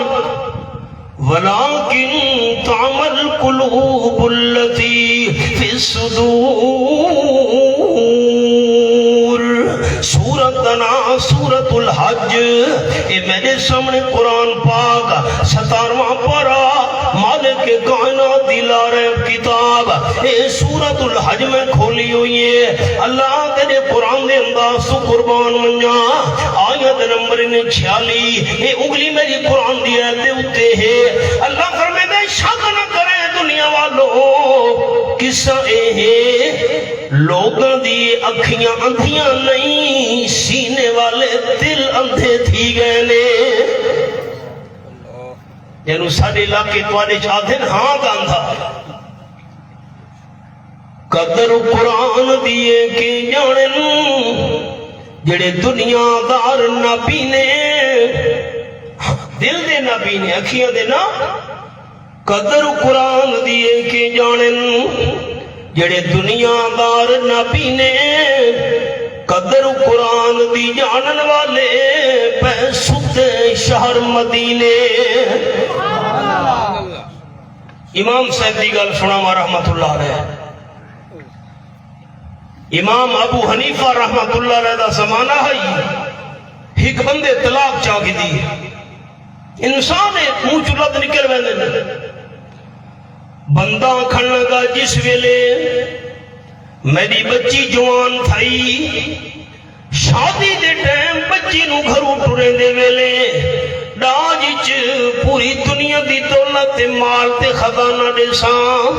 ولكن تعمى القلوب التي في الصدور. سورت الحج اے میرے سامنے قرآن پاک 17واں پارہ مالک کائنات دلارے کتاب اے سورت الحج میں کھولی ہوئی ہے. اللہ تیرے قرآن دے انداز تو قربان منجا. آیت نمبر 46 اے انگلی میری قرآن دی آیت دے اتے ہے. اللہ فرمائے دے شک نہ کریں دنیا والوں، قصہ اے ہے لوگاں دی اکھیاں اندھیاں نہیں، سینے والے دل اندھے تھی گئے نے. یعنی ساڑھے علاقے توارے چاہتے ہیں ہاں گاندھا قدر قرآن دیے کے جانن جڑے دنیا دار نبی نے، دل دے نبی نے اکھیاں دے نا. قدر قرآن دیے کے جانن جڑے دنیا دار نبی نے، قدر قرآن دی جانن والے پہ ستے شہر مدینے. امام صاحب دی گل سنا ما رحمت اللہ علیہ. امام ابو حنیفہ رحمت اللہ علیہ دا زمانہ ہے، ایک بندے طلاق چاہ گی دی، انسان ہے منہ چلت نکل ویندے. بندہ کھڑ لگا جس ویلے میری بچی جوان تھائی، شادی دے ٹائم بچی نو گھروں ٹرے دے ویلے ڈاج چ پوری دنیا دی دولت تے مال تے خزانہ دساں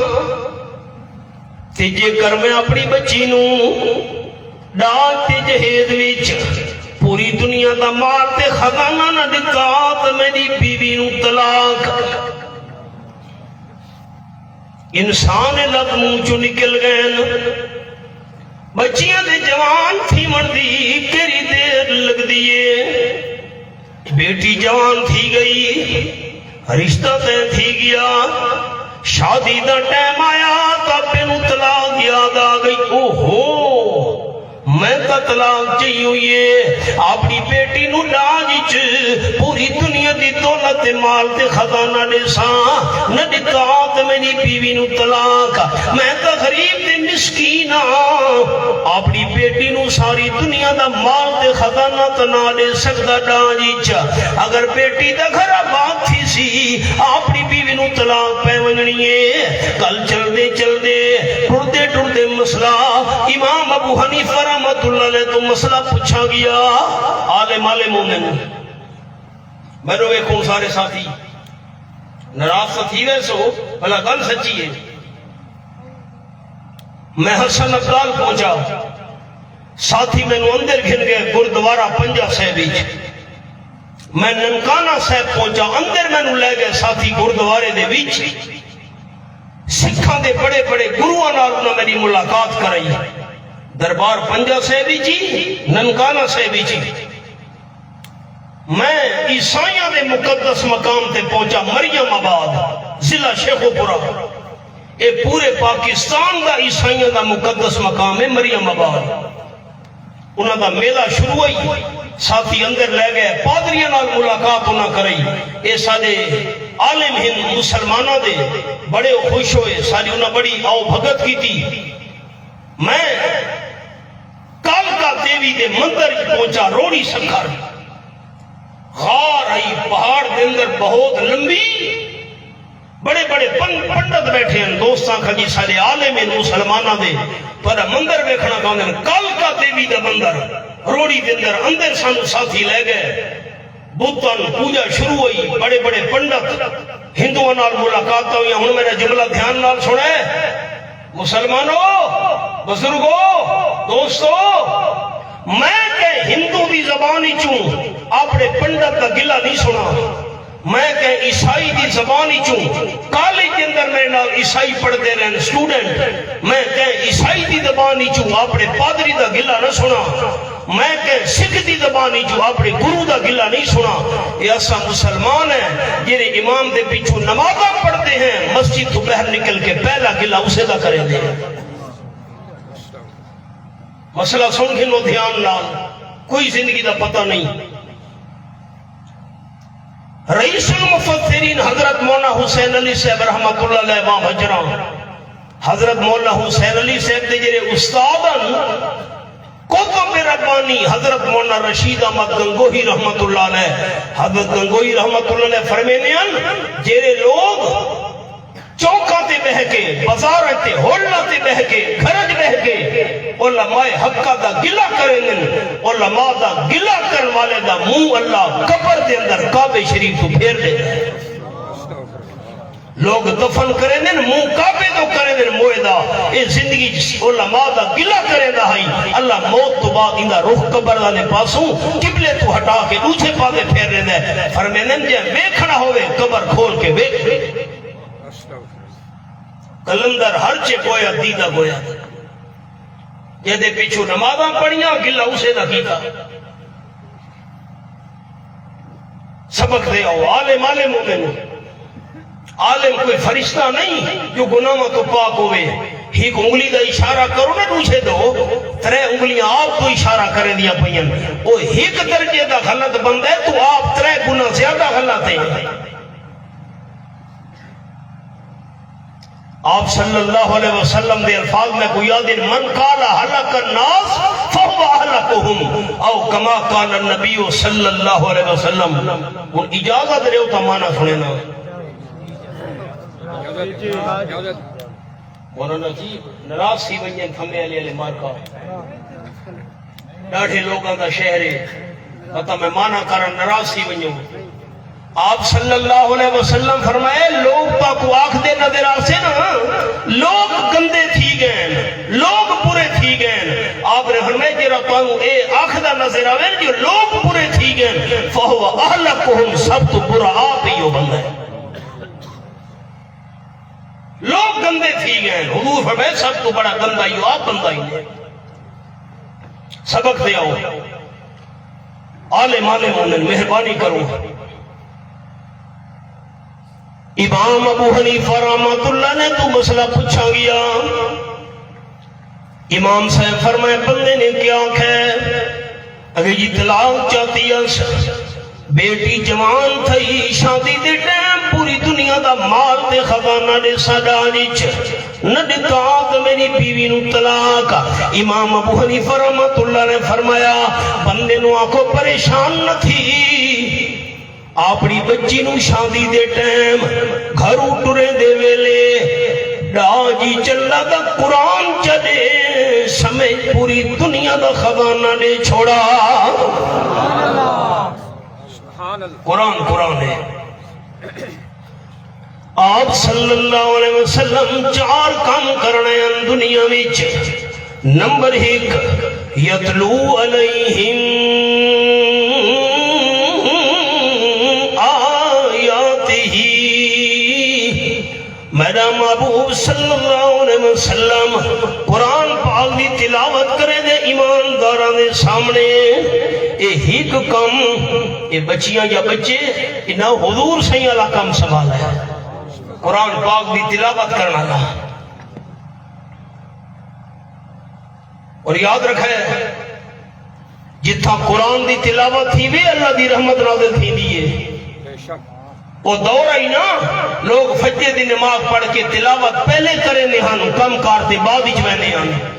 تے جے کر میں اپنی بچی نو ڈاج تے جہیز وچ پوری دنیا دا مال تے خزانہ نہ دتا تے میری بیوی نو طلاق انسان لب منہ چو نکل گئے بچیاں دے جوان تھی مردی کیری دیر لگ دیئے بیٹی جوان تھی گئی رشتہ تے تھی گیا شادی دا ٹائم آیا تا پینو طلاق یاد آ گئی اوہو میں تا طلاق چاہیے ہوئے اپنی بیٹی نو ڈاج چ پوری دنیا دی دولت مال تے خزانہ دساں نہ دتا تے میری بیوی نو طلاق میں تا غریب تے مسکین اپنی بیٹی نو ساری دنیا دا مال تے خزانہ تے نہ دے سکدا ڈاج چ اگر بیٹی دا گھر آباد تھی سی اپنی بیوی نو طلاق پے ونجنی ہے کل چل دے ٹردے ٹردے مسئلہ امام ابو حنیفہ رحمت اللہ علیہ تو مسئلہ پوچھا گیا عالم مومن میں روے کون سارے ساتھی ناراض تھی ویسو بھلا گل سچی ہے میں حسن ابدال پہنچا ساتھی میں نو اندر گھن گئے گردوارہ پنجا صاحب میں ننکانہ صاحب پہنچا اندر میں نو لے گئے ساتھی گردوارے دے بیچ سکھاں دے بڑے بڑے گروہ نال انہاں میری ملاقات کرائی دربار پنجا صاحبی جی ننکانہ صاحبی جی میں عیسائیاں دے مقدس مقام تے پہنچا مریم آباد ضلع شیخوپورہ اے پورے پاکستان دا عیسائیاں دا مقدس مقام ہے مریم آباد انہاں دا میلہ شروع ہوئی ساتھی اندر لے گئے پادریاں نال ملاقات انہاں کرائی اے سارے عالم ہند مسلمانہ دے بڑے خوش ہوئے ساری انہاں بڑی آؤ بھگت کی تھی میں کالکا دیوی دے مندر پہنچا روڑی سکھر غار آئی پہاڑ دے اندر بہت لمبی بڑے بڑے پنڈت بیٹھے ہیں دوستاں کھجی سارے عالم مسلمانہ دے پر مندر بیکھنا کہنے کالکا دیوی دے مندر روڑی دے اندر سانو ساتھی لے گئے بوتن پوجا شروع ہوئی بڑے بڑے پنڈت ہندوؤں نال ملاقات ہوئی ہن میرا جملہ دھیان نال سنے مسلمانوں بزرگوں دوستو میں کہ ہندو دی زبانی چوں اپنے پنڈت کا گلہ نہیں سنا میں کہ عیسائی دی زبانی چوں کالج کے اندر میرے نال عیسائی پڑھتے رہن سٹوڈنٹ میں کہ عیسائی دی زبانی چوں اپنے پادری دا گلہ نہ سنا میں کہ سکھ دی زبانی جو اپنے گرو دا گلہ نہیں سنا یہ ایسا مسلمان ہے جنہیں امام دے پیچھو نمازاں پڑھتے ہیں مسجد تو باہر نکل کے پہلا گلہ اسے دا کریں دے مسئلہ سن کے نو دھیان لال کوئی زندگی دا پتہ نہیں رئیس المفسرین حضرت مولانا حسین علی صاحب رحمت اللہ علیہ وآں بھجران حضرت مولانا حسین علی صاحب دے جرے استادن کوتب ربانی حضرت مولانا رشید احمد گنگوہی رحمت اللہ علیہ حضرت گنگوہی رحمت اللہ علیہ فرمینے ہیں جیرے لوگ چوکاں تے بہ کے بازاراں تے ہوڑاں تے بہ کے گھرج بہ کے علماء حقہ دا گلہ کریں علماء دا گلہ کرن والے دا منہ اللہ قبر دے اندر کعبہ شریف تو پھیر دے لوگ دفن کریں دن منہ کعبے تو کریں دن موئدہ اے زندگی علماء دا گلہ کریں دا ہائی اللہ موت تو بعد اندہ روح قبر دانے پاسوں قبلے تو ہٹا کے دوسرے پاسے پھیر دے دے فرمیدن جے بیکھنا ہوئے قبر کھول کے بیکھ کلندر ہر چے گویا دیدہ گویا جہدے پیچھو نمازاں پڑھیاں گلہ اسے دا کیتا سبق دے آؤ عالم مومن عالم کوئی فرشتہ نہیں جو گناہ تو پاک ہوئے ایک انگلی دا اشارہ کرو نہ دوسرے دو ترے انگلیاں آپ تو اشارہ کرے دیا پئین وہ ایک درجے دا غلط بند ہے تو آپ ترے گناہ زیادہ غلط ہیں آپ صلی اللہ علیہ وسلم دے الفاظ میں کوئی یاد من قال حلق الناس فهو احلقهم او کما قال النبی صلی اللہ علیہ وسلم وہ اجازت رہے ہوتا معنی سنینا مولانا جی ناراض سی ونجن کھمے علی مارکا ڈاڑھے لوگاں دا شہر ہے پتہ میں معنی کرن ناراض سی ونجوں آپ صلی اللہ علیہ وسلم فرمائے لوگ تا کو آنکھ دے نظر آسے نا لوگ گندے تھی گئے لوگ برے تھی گئے آپ نے فرمائے جرا تو اے آنکھ دا نظر آوے جو لوگ برے تھی گئے فہو اہلکہم سب تو برا آپ ہی ہو بندہ ہے لوگ گندے تھی گئے حضور فرمائے سب تو بڑا گندہ ہی ہو آپ بندہ ہی ہے سبق دے آؤ آلے مالے مومن مہربانی کرو امام ابو حنیفہ رحمۃ اللہ نے تو مسئلہ پوچھا گیا امام صاحب فرمائے بندے نے کیا ہے اگر جی طلاق چاہتی ہے بیٹی جوان تھی شادی دے ٹائم پوری دنیا دا مال تے خزانہ دے ساڈا وچ نہ دتا کہ میری بیوی نو طلاق امام ابو حنیفہ رحمۃ اللہ نے فرمایا بندے نو آنکھوں پریشان نہ تھی اپنی بچی نو شادی دے ٹائم گھروں ٹرے دے ویلے ڈاجی چلا دا قرآن چلے سمجھ پوری دنیا دا خزانہ دے چھوڑا قرآن ہے آپ صلی اللہ علیہ وسلم 4 کام کرنے ہیں دنیا وچ نمبر 1 یتلو علیہم میرا محبوب صلی اللہ علیہ وسلم قرآن پاک دی تلاوت کرے دے ایمانداراں دے سامنے اے ہیک کم اے بچیاں یا بچے انہاں حضور صحیح اللہ کم سوال ہے قرآن پاک دی تلاوت کرنا لا اور یاد رکھے جتھا قرآن دی تلاوت تھی وے اللہ دی رحمت نازل تھی دیئے وہ دور ہی نا لوگ فجر دی نماز پڑھ کے تلاوت پہلے کرے نہیں کم کرتے بعد ہی میں نہیں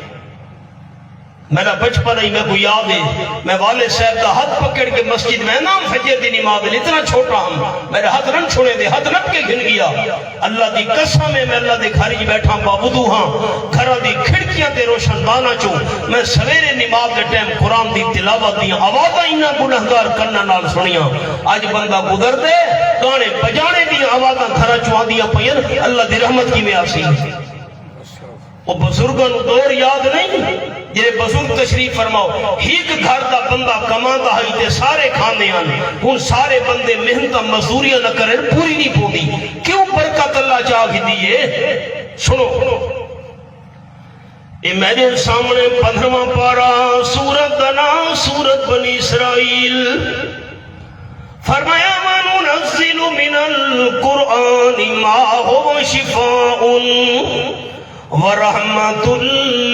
میرا بچپن ہی میں کو یاد ہے میں والد صاحب کا ہاتھ پکڑ کے مسجد میں نام فجر دی نماز اتنا چھوٹا ہوں میرے ہاتھ رن چھوڑے دے ہاتھ نپ کے گھن گیا اللہ دی قسم میں اللہ دے گھر بیٹھا باوضو ہاں گھر دی کھڑکیاں تے روشن دانا چوں میں سویرے نماز دے ٹائم قرآن دی تلاوت دی آوازاں انہاں گنہگار کرنا نال سنیاں اج بندہ گزر دے گانے بجانے دی آوازاں گھر چوں آندیاں پئیاں اللہ دی رحمت کی میں آسی وہ بزرگاں نو دور یاد نہیں جنہیں بزرگ تشریف فرماؤ ہیک گھر دا بندہ کماندا ہے تے سارے کھانے آنے ہن سارے بندے محنت مزدوریاں نہ کریں پوری نہیں پوندی کیوں برکت اللہ چاہ دیئے سنو اے میرے سامنے 15واں پارہ سورت دا نام سورت بنی اسرائیل فرمایا وَنُنَزِّلُ مِنَ الْقُرْآنِ مَا هُوَ شِفَاءٌ وَرَحْمَةٌ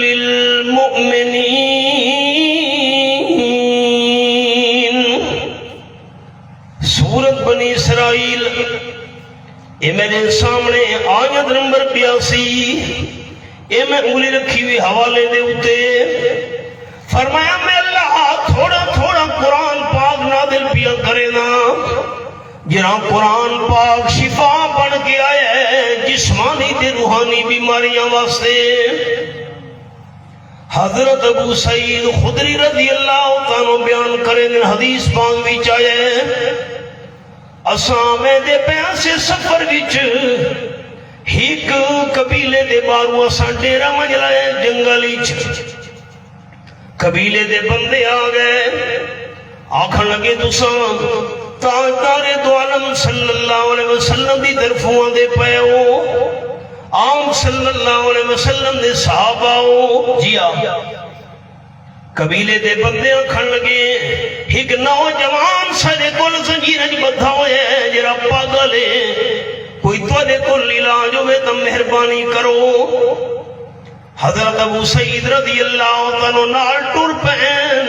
لِّلْمُؤْمِنِينَ سورت بنی اسرائیل اے میرے سامنے آیت نمبر 82 اے میں انگلی رکھی ہوئی حوالے دے اتے فرمایا میں اللہ تھوڑا تھوڑا قرآن پاک نازل پیا کرے نا جہاں قرآن پاک شفا بن کے آیا ہے جسمانی تے روحانی بیماریاں واسطے حضرت ابو سعید خدری رضی اللہ تعالیٰ بیان کرے دن حدیث پاک بھی چاہے اساں میں دے بیان سے سفر وچ ہیک قبیلے دے بارو اساں ڈیرا منجلائے جنگلی قبیلے دے بندے آ گئے آکھن لگے تساں تاجدار دو عالم صلی اللہ علیہ وسلم دی طرفوں دے پے ہو عام صلی اللہ علیہ وسلم دے صحابہ ہو جی قبیلے دے بندے آکھن لگے ایک نوجوان سارے کول زنجیریں بدھا ہوئے ہیں جرا پاگل ہے کوئی تواڈے کول علاج ہوئے تو مہربانی کرو حضرت ابو سعید رضی اللہ عنہ نال ٹر پین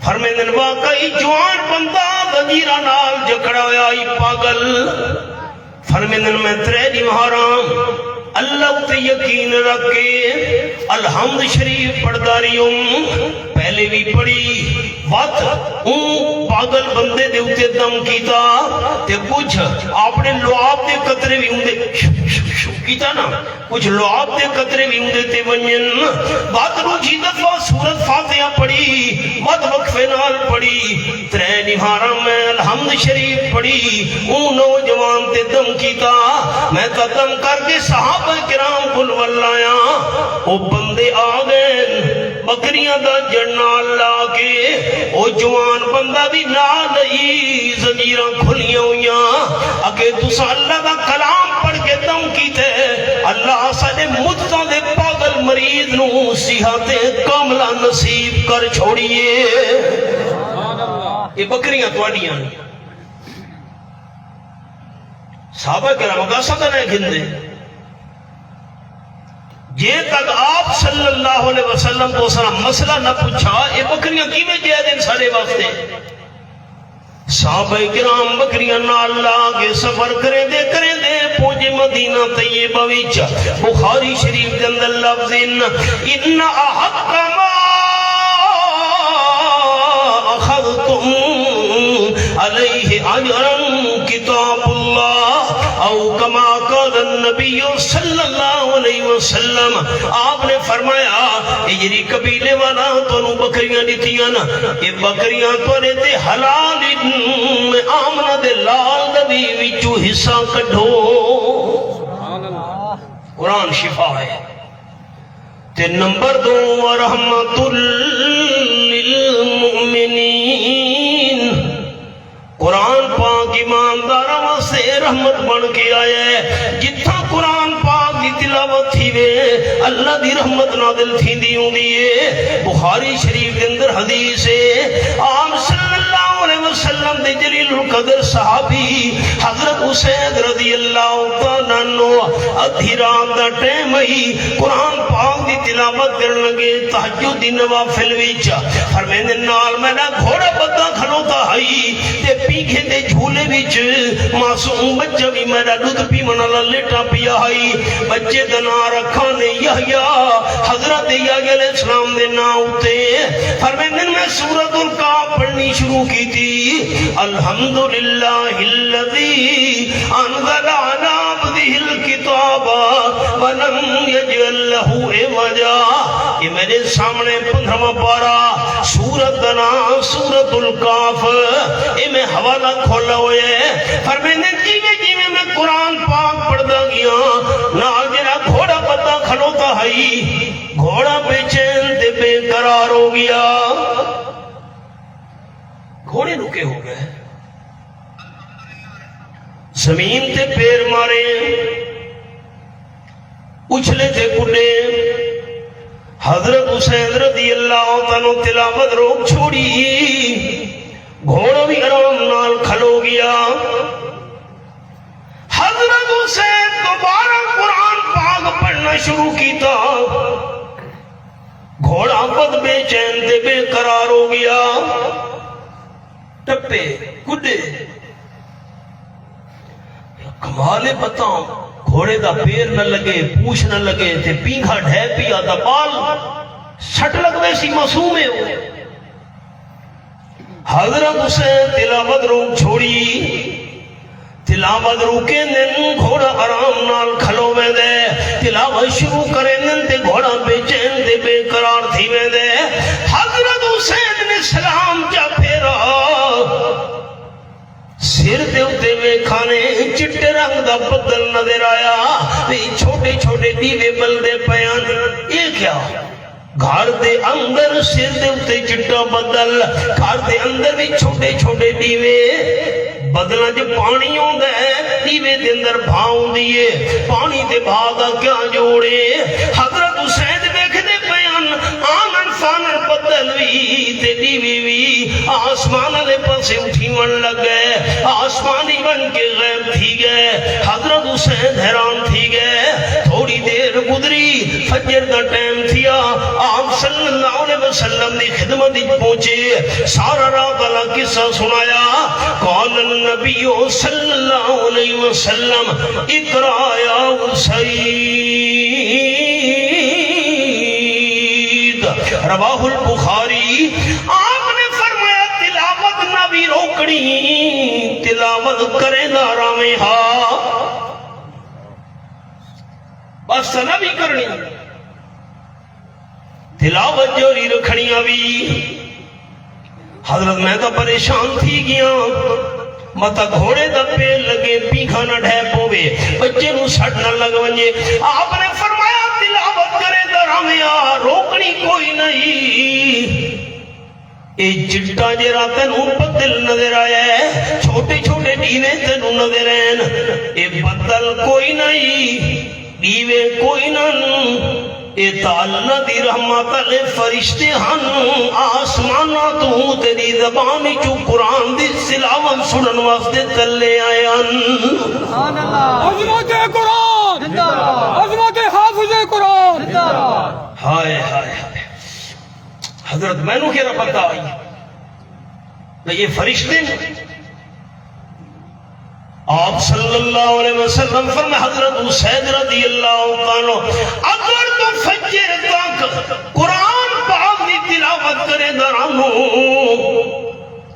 فرمیندن واقعی جوان بندہ زنجیرہ نال جکڑا ہویا ہی پاگل فرمیندن میں تریڈی محرام اللہ تے یقین رکھے الحمد شریف پڑھداریوں پہلے پہلے بھی پڑھی وقت پاگل بندے دے اتے دم کیتا تے کچھ اپنے لعاب دے قطرے بھی ہوں دے کیتا نا کچھ لعاب دے قطرے بھی ہوں دے تے ونین بات روچی دفعہ سورت فاتحہ پڑھی مد وقفے نال پڑھی ترے نہارا میں الحمد شریف پڑھی نوجوان تے دم کیتا میں تا دم کر کے صحابہ کرام کل واللہیاں او بندے آگئے بکریاں دا جڑنال لا کے او جوان بندہ بھی نال لئی زنجیران کھلیاں ہویاں اگے تسا اللہ دا کلام پڑھ کے دم کیتے اللہ ساڑے مدتاں دے پاگل مریض نو صحت کاملہ نصیب کر چھوڑیے یہ بکریاں توڑیاں صحابہ کرام کا صدر ہے گھندے جے تک آپ صلی اللہ علیہ وسلم کو سارا مسئلہ نہ پوچھا یہ بکریاں کی میں جے دن سارے واسطے صحابہ کرام بکریاں نال لاغے سفر کریں دے پہنچے مدینہ طیبہ وچ بخاری شریف کے اندر لفظ ان احق ما اخذتم علیہ اجرا کتاب اللہ او کما قال النبی صلی اللہ علیہ وسلم آپ نے فرمایا یہ قبیلے والا تو بکریاں دیتیاں نا یہ بکریاں تو تے حلال آمنہ دے لال نبی وچو حصہ کڈھو قرآن شفا ہے تے نمبر 2 ورحمت للمؤمنین قرآن پاک ایمانداراں واسطے رحمت بن کے آیا ہے جتھا قرآن پاک دی تلاوت تھی وے اللہ دی رحمت نازل تھیندی ہوندی ہے بخاری شریف کے اندر حدیث ہے آپ صلی اللہ علیہ وسلم دے جلیل القدر صحابی حضرت حسین رضی اللہ تعالیٰ عنہ ادھی رات دا ٹائم ہی قرآن پاک دی تلاوت کرن لگے تہجد دی نوافل وچ فرمیندے نال میرا گھوڑا بندہ کھلوتا ہئی تے پیگھے دے جھولے وچ معصوم بچہ بھی میرا دودھ پی منالا لیٹا پیا ہئی بچے دنا رکھانے یحییٰ حضرت یحییٰ علیہ السلام دے ناؤتے فرمیندے میں سورۃ الکاف پڑھنی شروع کی تھی الحمدللہ الذی انزل علی عبدہ الکتاب ولم یجعل لہ عوجا یہ میرے سامنے 15واں پارہ سورت دنا سورۃ الکاف یہ میں حوالہ کھولا ہوئے فرمیندے جیویں میں قرآن پاک پڑھدا گیا نال جڑا گھوڑا پتا کھلوتا ہئی گھوڑا بے چین تے بے قرار ہو گیا گھوڑے رکے ہو گئے زمین تے پیر مارے اچھلے تے کڈے حضرت حسین رضی اللہ عنہ تلاوت روک چھوڑی گھوڑا بھی آرام نال کھلو گیا حضرت حسین دوبارہ قرآن پاک پڑھنا شروع کیتا گھوڑا بد بے چین دے بے قرار ہو گیا ٹپے کڈے کمالے بتاؤں گھوڑے دا پیر نہ لگے پوچھ نہ لگے تے پینگھا ڈھے پیا دا بال سٹ لگ ویسی معصومے ہو حضرت حسین تلاوت روک چھوڑی تلاوت روکے نن گھوڑا آرام نال کھلو میں دے تلاوت شروع کرے نن تے گھوڑا بے چین دے بے قرار تھی میں دے حضرت حسین نے سلام جا پھیرا سر دے اتے میں کھانے چٹے رنگ دا بدل نظر آیا چھوٹے چھوٹے دیوے بل دے پیان یہ کیا گھر دے اندر سر دے اتے چٹا بدل گھر دے اندر بھی چھوٹے چھوٹے دیوے بدلہ جو پانی ہوں گئے دیوے دے اندر بھاؤں دیئے پانی دے بھاگا کیا جوڑے حضرت حسین دیکھ دے بیان آنن فانن بدل وی تے دیوی وی آسمان لے پاسے اٹھی من لگ گئے آسمانی بن کے غیب تھی گئے حضرت حسین حیران تھی گئے تھوڑی دیر گزری فجر دا ٹائم تھیا آپ صلی اللہ علیہ وسلم دی خدمت پہنچے سارا رات اللہ قصہ سنایا قال النبی صلی اللہ علیہ وسلم اقرا یا حسین رواہ البخاری. آپ نے فرمایا تلاوت نہ بھی روکڑی تلاوت کرے نہ راویں ہا بس نہ بھی کرنی تلاوت جوری رکھنیاں بھی. حضرت میں تو پریشان تھی گیا متا گھوڑے دا پیل لگے پیکھا نہ ڈھے پوے بچے نو سٹ نہ لگ ونجے. آپ نے فرمایا تلاوت کرے درامیاں روکنی کوئی نہیں. اے چٹا جرا تینوں بدل نظر آیا ہے چھوٹے چھوٹے ڈیوے تینوں نظر ہیں اے بدل کوئی نہیں ڈیوے کوئی نہ. اے تعالی دی رحمت علی فرشتے ہن آسمانہ تو تیری زبان چو قرآن دی تلاوت سنن واسطے تلے آئے ہیں. عظمت قرآن عظمت حافظ قرآن. ہائے ہائے ہائے حضرت میں نو کیا پتہ آئی تو یہ فرشتے آپ صلی اللہ علیہ وسلم فرمائے حضرت حسین رضی اللہ عنہ اگر تو فجر تک قرآن پاک دی تلاوت کرے درانو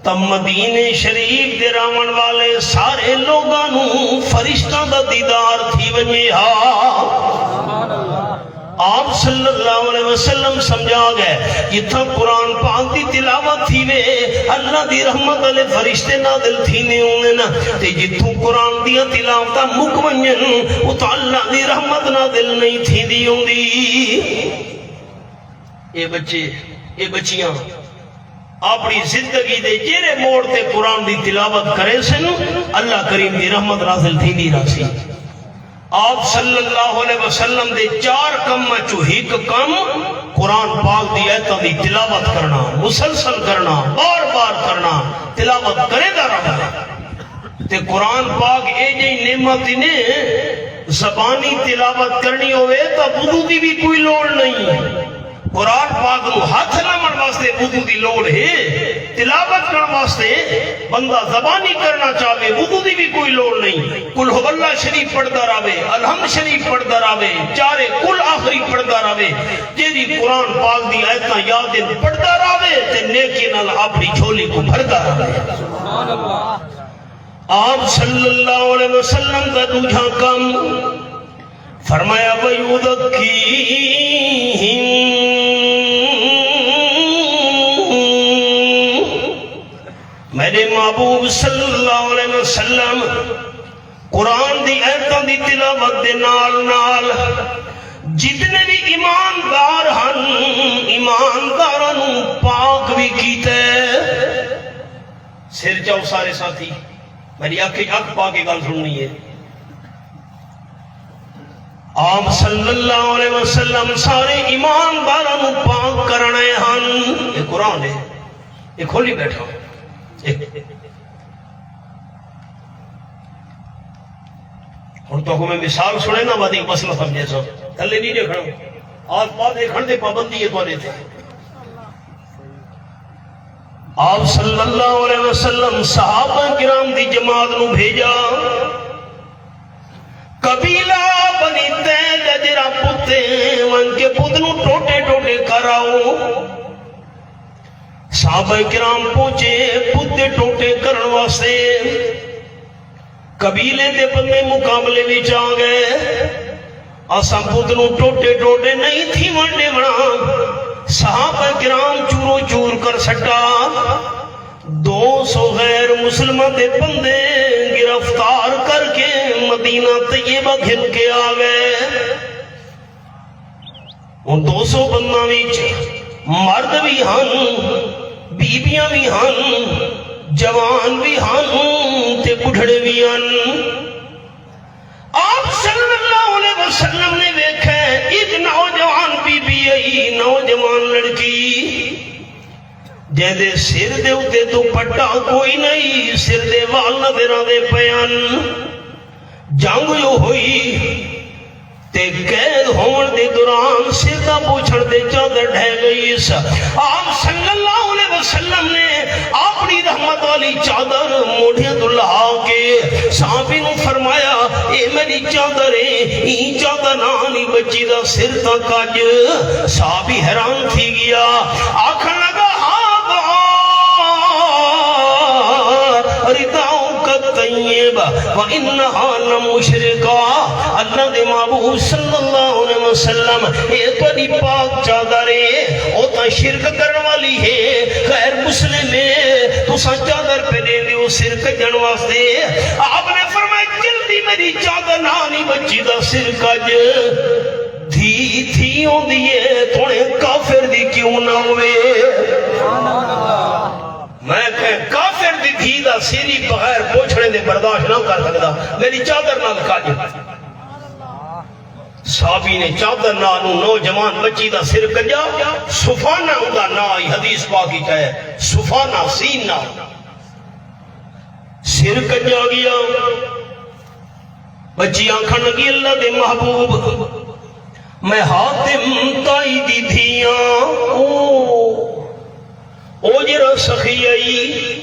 تب مدینے شریف دے راون والے سارے لوگانو فرشتہ دا دیدار تھی ونجے ہاں. آپ صلی اللہ علیہ وسلم سمجھا گئے جتھا قرآن پاک دی تلاوت تھی وے اللہ دی رحمت علیہ فرشتے نازل تھی نے ہونے نا تے جتھوں قرآن دی تلاوتا مکمنین وہ تو اللہ دی رحمت نازل نہیں تھی دی ہوں دی. اے بچے اے بچیاں اپنی زندگی دے جیرے موڑ تے قرآن دی تلاوت کرے سن اللہ کریم دی رحمت نازل تھی دی راسی. آپ صلی اللہ علیہ وسلم دے 4 کم چو ایک کم قرآن پاک دی ایتاں دی تلاوت کرنا مسلسل کرنا بار بار کرنا تلاوت کرے دا رہا تے قرآن پاک اے جی نعمت نے زبانی تلاوت کرنی ہوئے تا وضو دی بھی کوئی لوڑ نہیں. قرآن پاک نو ہاتھ لمن واسطے وضو دی لوڑ ہے تلاوت کرن واسطے بندہ زبانی کرنا چاہے وضو دی بھی کوئی لوڑ نہیں. قل هو اللہ شریف پڑھتا راوے الحمد شریف پڑھتا راوے چارے کل آخری پڑھتا راوے جیری قرآن پاک دی آیتاں یاد پڑھتا راوے تے نیکی نال اپنی جھولی کو بھرتا راوے. سبحان اللہ. آپ صلی اللہ علیہ وسلم کا دوجھا کم فرمایا میرے محبوب صلی اللہ علیہ وسلم قرآن دی ایتاں دی تلاوت دے نال نال جتنے بھی ایماندار ہن ایمانداراں پاک بھی کیتے. سر جاؤ سارے ساتھی میری اکھ پا کے گل سننی ہے. آپ صلی اللہ علیہ وسلم سارے ایمانداراں پاک کرنے ہن. یہ قرآن ہے یہ کھولی بیٹھا ہوں تو میں مثال سنے نا بات مسئلہ سمجھے سو تھلے نہیں دیکھنا آس پاس دیکھنے دے پابندی ہے تھوڑے تھے. آپ صلی اللہ علیہ وسلم صحابہ کرام دی جماعت نو بھیجا قبیلہ بنی تید جرا پتے وان کے پت نو ٹوٹے ٹوٹے کراؤ. صحابہ کرام پہنچے پتے ٹوٹے کرن واسطے قبیلے دے بندے مقابلے میں جا گئے. اساں پت نو ٹوٹے ٹوٹے نہیں تھی ونڈے بنا. صحابہ کرام چورو چور کر سٹا 200 غیر مسلمان دے بندے گرفتار کر کے مدینہ طیبہ گھن کے آ گئے. ان 200 بندہ وچ مرد بھی ہن بیبیاں بھی ہن جوان بھی ہن تے بڑھڑے بھی ہن. آپ صلی اللہ علیہ وسلم نے دیکھا ایک نوجوان بی بی آئی نوجوان لڑکی جیدے سر دے اتے تو پٹا کوئی نہیں سر دے وال نظر دے پیان. جنگ جو ہوئی تے قید ہون دے دوران سر دا پوچھڑ دے چادر ڈھے گئی. آپ صلی اللہ علیہ وسلم وسلم نے اپنی رحمت والی چادر موڑھے دلہا کے صحابی نو فرمایا اے میری چادر ہے ای چادر نانی بچی دا سر تک اج صحابی حیران تھی گیا آکھن لگا رداؤں کا طیب وَإِنَّهَا لَمُشْرِكَا اللہ دے محبوب صلی اللہ علیہ وسلم اے توڑی پاک چادر ہے او تا شرک کرن والی ہے غیر مسلم ہے تو سا چادر پہ دے دیو سرک جن واسطے آپ نے فرمایا جلدی میری چادر نانی بچی دا سرک اج دھی تھی ہوں دیئے تھوڑے کافر دی کیوں نہ ہوئے میں کہیں کافر دی دھی دا سیری بغیر پوچھنے دے برداشت نہ کر سکتا میری چادر نہ دکھا جی صحابی نے چادر نانو نوجوان بچی دا سر کجا سفانہ ہوں دا نا حدیث پاکی کہے سفانہ سین نا سر کجا گیا بچی آنکھن لگی اللہ دے محبوب میں حاتم تائی دی دھیاں او جرا سخی آئی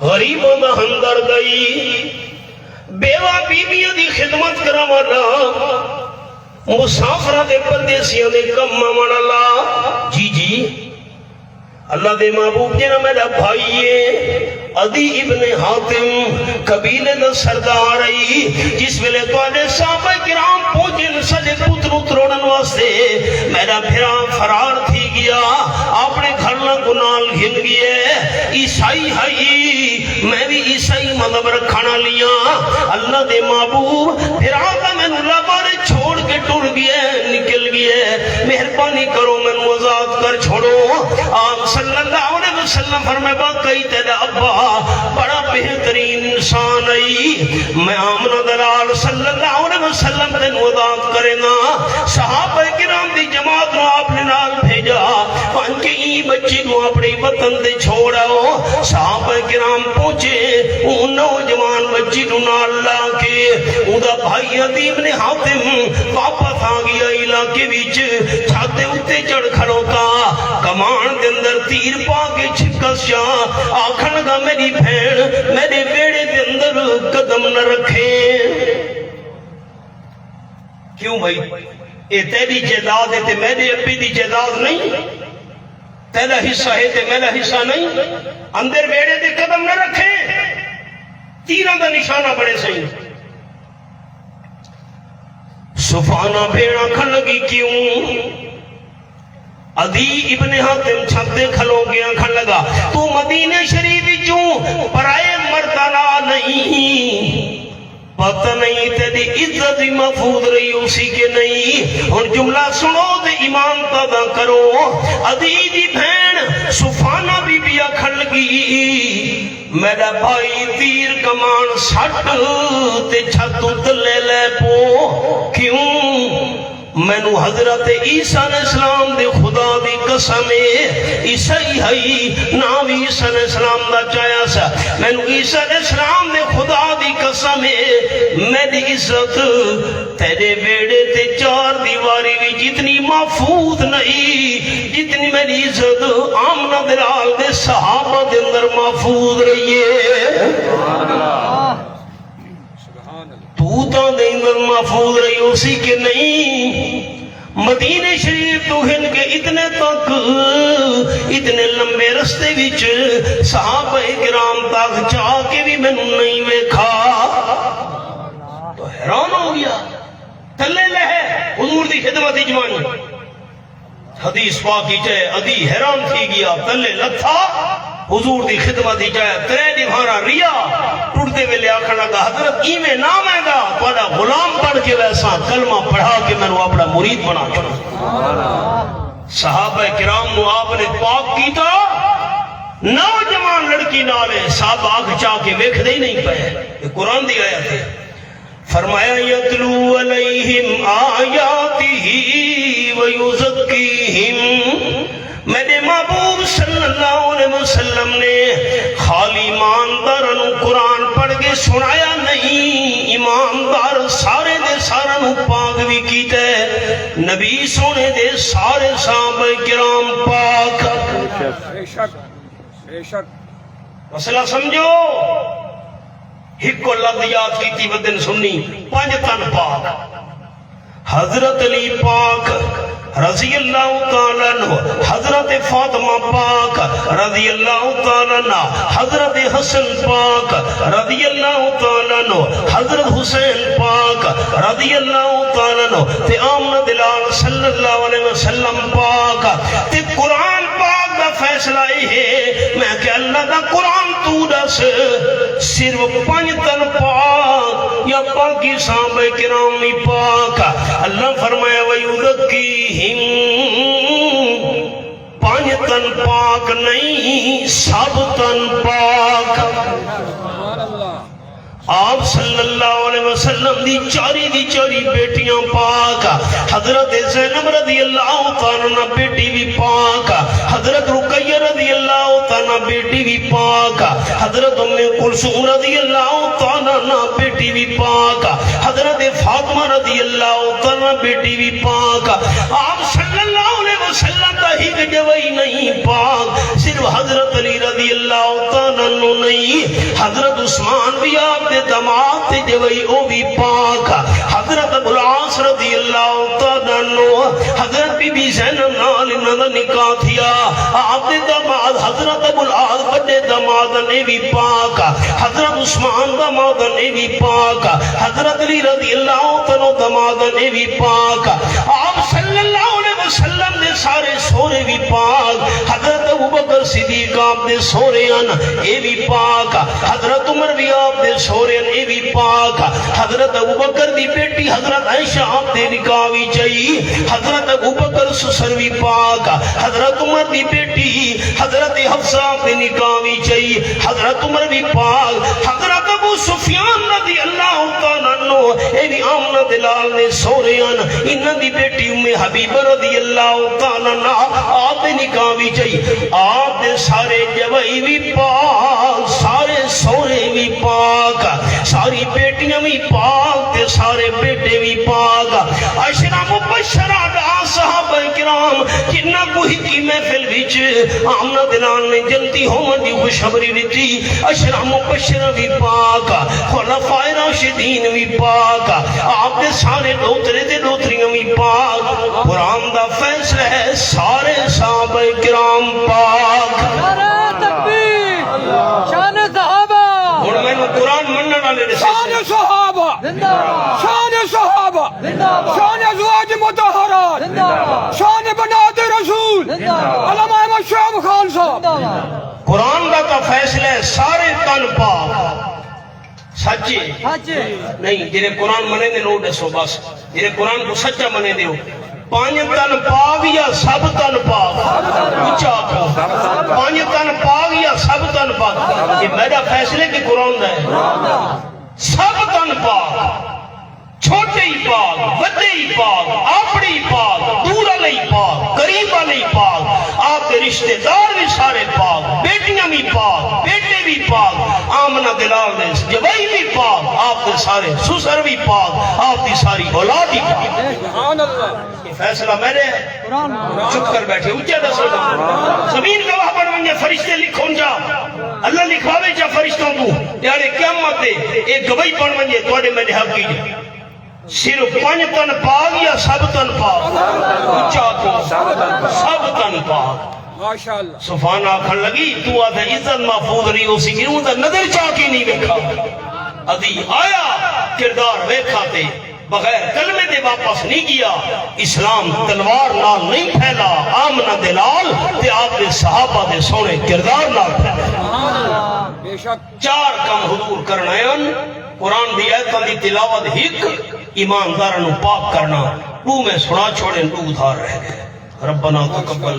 غریبوں دا ہمدرد آئی بیوہ بیویاں دی خدمت کرا والا مسافرہ دے پردیسیاں دے کم مانا جی جی اللہ دے محبوب جنہ میرا بھائیے عدی ابن حاتم قبیلے دا سردار آئی جس ویلے تو آنے صحابہ کرام پوچھن سجے پترو تروڑن واسطے میرا پھرا فرار تھی گیا اپنے گھرنا گنال گھن گئے عیسائی ہائی میں بھی عیسائی مذہب رکھانا لیا اللہ دے محبوب پھرا کا میں اللہ بارے چھوڑ کے ٹور گئے نکل گئے مہربانی کرو میں آزاد کر چھوڑو آپ صلی اللہ علیہ وسلم فرمائے باقی تیرے ابا بڑا بہترین انسان آئی میں آمنہ دلال صلی اللہ علیہ وسلم تے نوادات کرے نا صحابہ کرام دی جماعت نو آپ نے نال بھیجا ان کے ای بچی نو اپنی وطن دے چھوڑاؤ صحابہ کرام پہنچے ان نوجوان بچی نو نال لا کے ادا بھائی عدیم نے حاتم واپس آ گیا علاقے وچ چھاتے اتے چڑھ کھڑوتا کمان دے اندر تیر پا کے چھکس جا آکھن گا میری بھین میرے بیڑے دے اندر قدم نہ رکھیں کیوں بھائی اے تیری جائیداد ہے تے میرے ابی دی جائیداد نہیں تیرا حصہ ہے تے میرا حصہ نہیں اندر بیڑے دے قدم نہ رکھیں تیران دا نشانہ بڑے صحیح سفانہ بھیڑا کھن لگی کیوں عدی ابن حاتم چھتے کھلو گیا کھن لگا تو مدینہ شریف چوں پرائے مردانہ نہیں پتہ نہیں تیری عزت محفوظ رہی اسی کے نہیں اور جملہ سنو دے ایمان تدا کرو عدی دی بھین سفانہ بی بیا کھن لگی میرا بھائی تیر کمان سٹ تے چھتو دلے لے پو کیوں میں نو حضرت عیسیٰ علیہ السلام دے خدا دی قسم عیسائی ہائی نام عیسیٰ علیہ السلام دا چایا سا میں نو عیسیٰ علیہ السلام دے خدا دی قسم میری عزت تیرے بیڑے تے چار دیواری بھی جتنی محفوظ نہیں جتنی میری عزت آمنہ دلال دے صحابہ دے اندر محفوظ رہی ہے توتاں دے اندر محفوظ رہی اسی کے نہیں مدینہ شریف تو ہن کے اتنے تک اتنے لمبے رستے وچ صحابہ کرام تک جا کے بھی میں نہیں ویکھا تو حیران ہو گیا تلے لہے حضور دی خدمت جوانی حدیث پاکی چاہے عدی حیران تھی گیا تلے لتھا حضور دی خدمت جائے ترے دیوارا ریا ٹوٹتے ویلے آکھنا کا حضرت ایویں نام ہے گا تھوڑا غلام پڑھ کے ویسا کلمہ پڑھا کے میں نے اپنا مرید بنا چھوڑا صحابہ کرام نو آپ نے پاک کیتا نوجوان لڑکی نالے صاحب آنکھ چاہ کے ویکھ دے ہی نہیں پائے یہ قرآن دی آیت ہے فرمایا یتلو علیہم آیاتہ ویزکیہم میرے محبوب صلی اللہ علیہ وسلم نے خالی ایمانداروں قرآن پڑھ کے سنایا نہیں ایماندار سارے دے ساروں پاک بھی کیتا ہے نبی سونے دے سارے صحابہ کرام پاک بے شک مسئلہ سمجھو ایک کو لفظ یاد کی تھی ودن سنی پانچ تن پاک حضرت علی پاک رضی اللہ تعالیٰ عنہ، حضرت فاطمہ پاک رضی اللہ تعالیٰ عنہ، حضرت حسن پاک رضی اللہ تعالیٰ عنہ، حضرت حسین پاک رضی اللہ تعالیٰ عنہ، تے آمنہ دلال صلی اللہ علیہ وسلم پاک تے قرآن پاک دا فیصلہ ہے میں کہ اللہ دا قرآن تو دس صرف پانچ تن پاک یا پاکی صحابہ کرامی پاک اللہ فرمایا وَيُذَكِّيهِمْ پانچ تن پاک نہیں سب تن پاک سبحان اللہ آپ صلی اللہ علیہ وسلم دی چاری بیٹیاں پاک حضرت زینب رضی اللہ تعالیٰ بیٹی بھی پاک حضرت رقیہ رضی اللہ تعالیٰ بیٹی بھی پاک حضرت ام کلثوم رضی اللہ تعالیٰ بیٹی بھی پاک حضرت فاطمہ رضی اللہ تعالیٰ بیٹی بھی پاک آپ صلی اللہ علیہ وسلم دا ہی جوئی نہیں پاک صرف حضرت علی رضی اللہ تعالیٰ نہیں حضرت عثمان بھی آپ دماغ تے جوئی او بھی پاک حضرت ابو العاص رضی اللہ تعالیٰ عنہ حضرت بی بی زینب نال انہاں دا نکاح تھیا آپ دے دماغ حضرت ابو العاص بڑے دماغ نے بھی پاک حضرت عثمان دماغ نے بھی پاک حضرت علی رضی اللہ تعالیٰ دماغ نے بھی پاک آپ صلی اللہ علیہ وسلم نے سارے سورے بھی پاک حضرت ابو بکر صدیق آپ دے سورے ان اے بھی پاک حضرت عمر بھی آپ دے سورے اے بھی پاک حضرت ابو بکر دی بیٹی حضرت عائشہ آپ دے نکاح بھی چاہی حضرت ابو بکر سسر بھی پاک حضرت عمر دی بیٹی حضرت حفصہ آپ دے نکاح بھی چاہی حضرت عمر بھی پاک حضرت ابو سفیان رضی اللہ تعالیٰ عنہ اے بھی آمنہ دلال نے سوریان انہ دی بیٹی ام حبیبہ رضی اللہ تعالیٰ عنہ آپ دے نکاح بھی چاہی آپ دے سارے جوائی بھی پاک سارے سورے بھی پاک ساری بیٹیاں بھی پاک تے سارے بیٹے بھی پاک عشرہ مبشرہ دا صحابہ کرام جنہ کوئی کی محفل وچ آمنہ دلال نے جنتی ہومن دی خوشخبری دیتی عشرہ مبشرہ بھی پاک خلفاء راشدین بھی پاک آپ دے سارے دوترے دے دوتریاں بھی پاک قرآن دا فیصلہ ہے سارے صحابہ کرام پاک نعرہ تکبیر شان صحابہ اور میں نے قرآن مننا والے نے شان صحابہ زندہ باد شان صحابہ زندہ باد شان ازواج مطہرات زندہ باد شان بنات رسول زندہ باد علامہ احمد شاہ خان صاحب زندہ باد قرآن کا فیصلہ ہے سارے تن پاک سچے سچ نہیں جنہیں قرآن منے دے نوٹ دسو بس جنہیں قرآن کو سچا منے دیو پانچ تن پاک یا سب تن پاک اچھا کو پانچ تن پاک یا سب تن پاک یہ میرا فیصلے کی قرآن ہے سب تن پاک چھوٹے ہی پاک بڑے ہی پاک اپنی ہی پاک دور والے ہی پاک قریب والے ہی پاک آپ کے رشتہ دار بھی سارے پاک بیٹیاں بھی پاک بیٹے بھی پاک آمنہ دلال نے جوائی بھی پاک آپ کے سارے سسر بھی پاک آپ کی ساری اولاد بھی پاک سبحان اللہ یہ فیصلہ میرے ہے قرآن چپ کر بیٹھے اچھا دسو زمین گواہ بن منگے فرشتے لکھون جا اللہ لکھواوے جا فرشتوں کو یعنی قیامت دے ایک گواہی بن منگے توڑے میں نے حق کی صرف پانچ تن پاک یا سب تن پاک اچھا کو سب تن پاک ماشاءاللہ سبحان آکھن لگی تو آدھے عزت محفوظ رہی ہو سی گروں دا نظر چاکی نہیں ویکھا ادھی آیا کردار ویکھا تے بغیر کلمے دے واپس نہیں گیا اسلام تلوار نال نہیں پھیلا آمنہ دلال تے آپ نے صحابہ دے سونے کردار نال پھیلا بے شک چار کم حضور کرنا ہے قرآن دی آیتاں دی تلاوت ہک ایمانداروں پاک کرنا تو میں سنا چھوڑے تو ادھار رہ گئے ربنا تقبل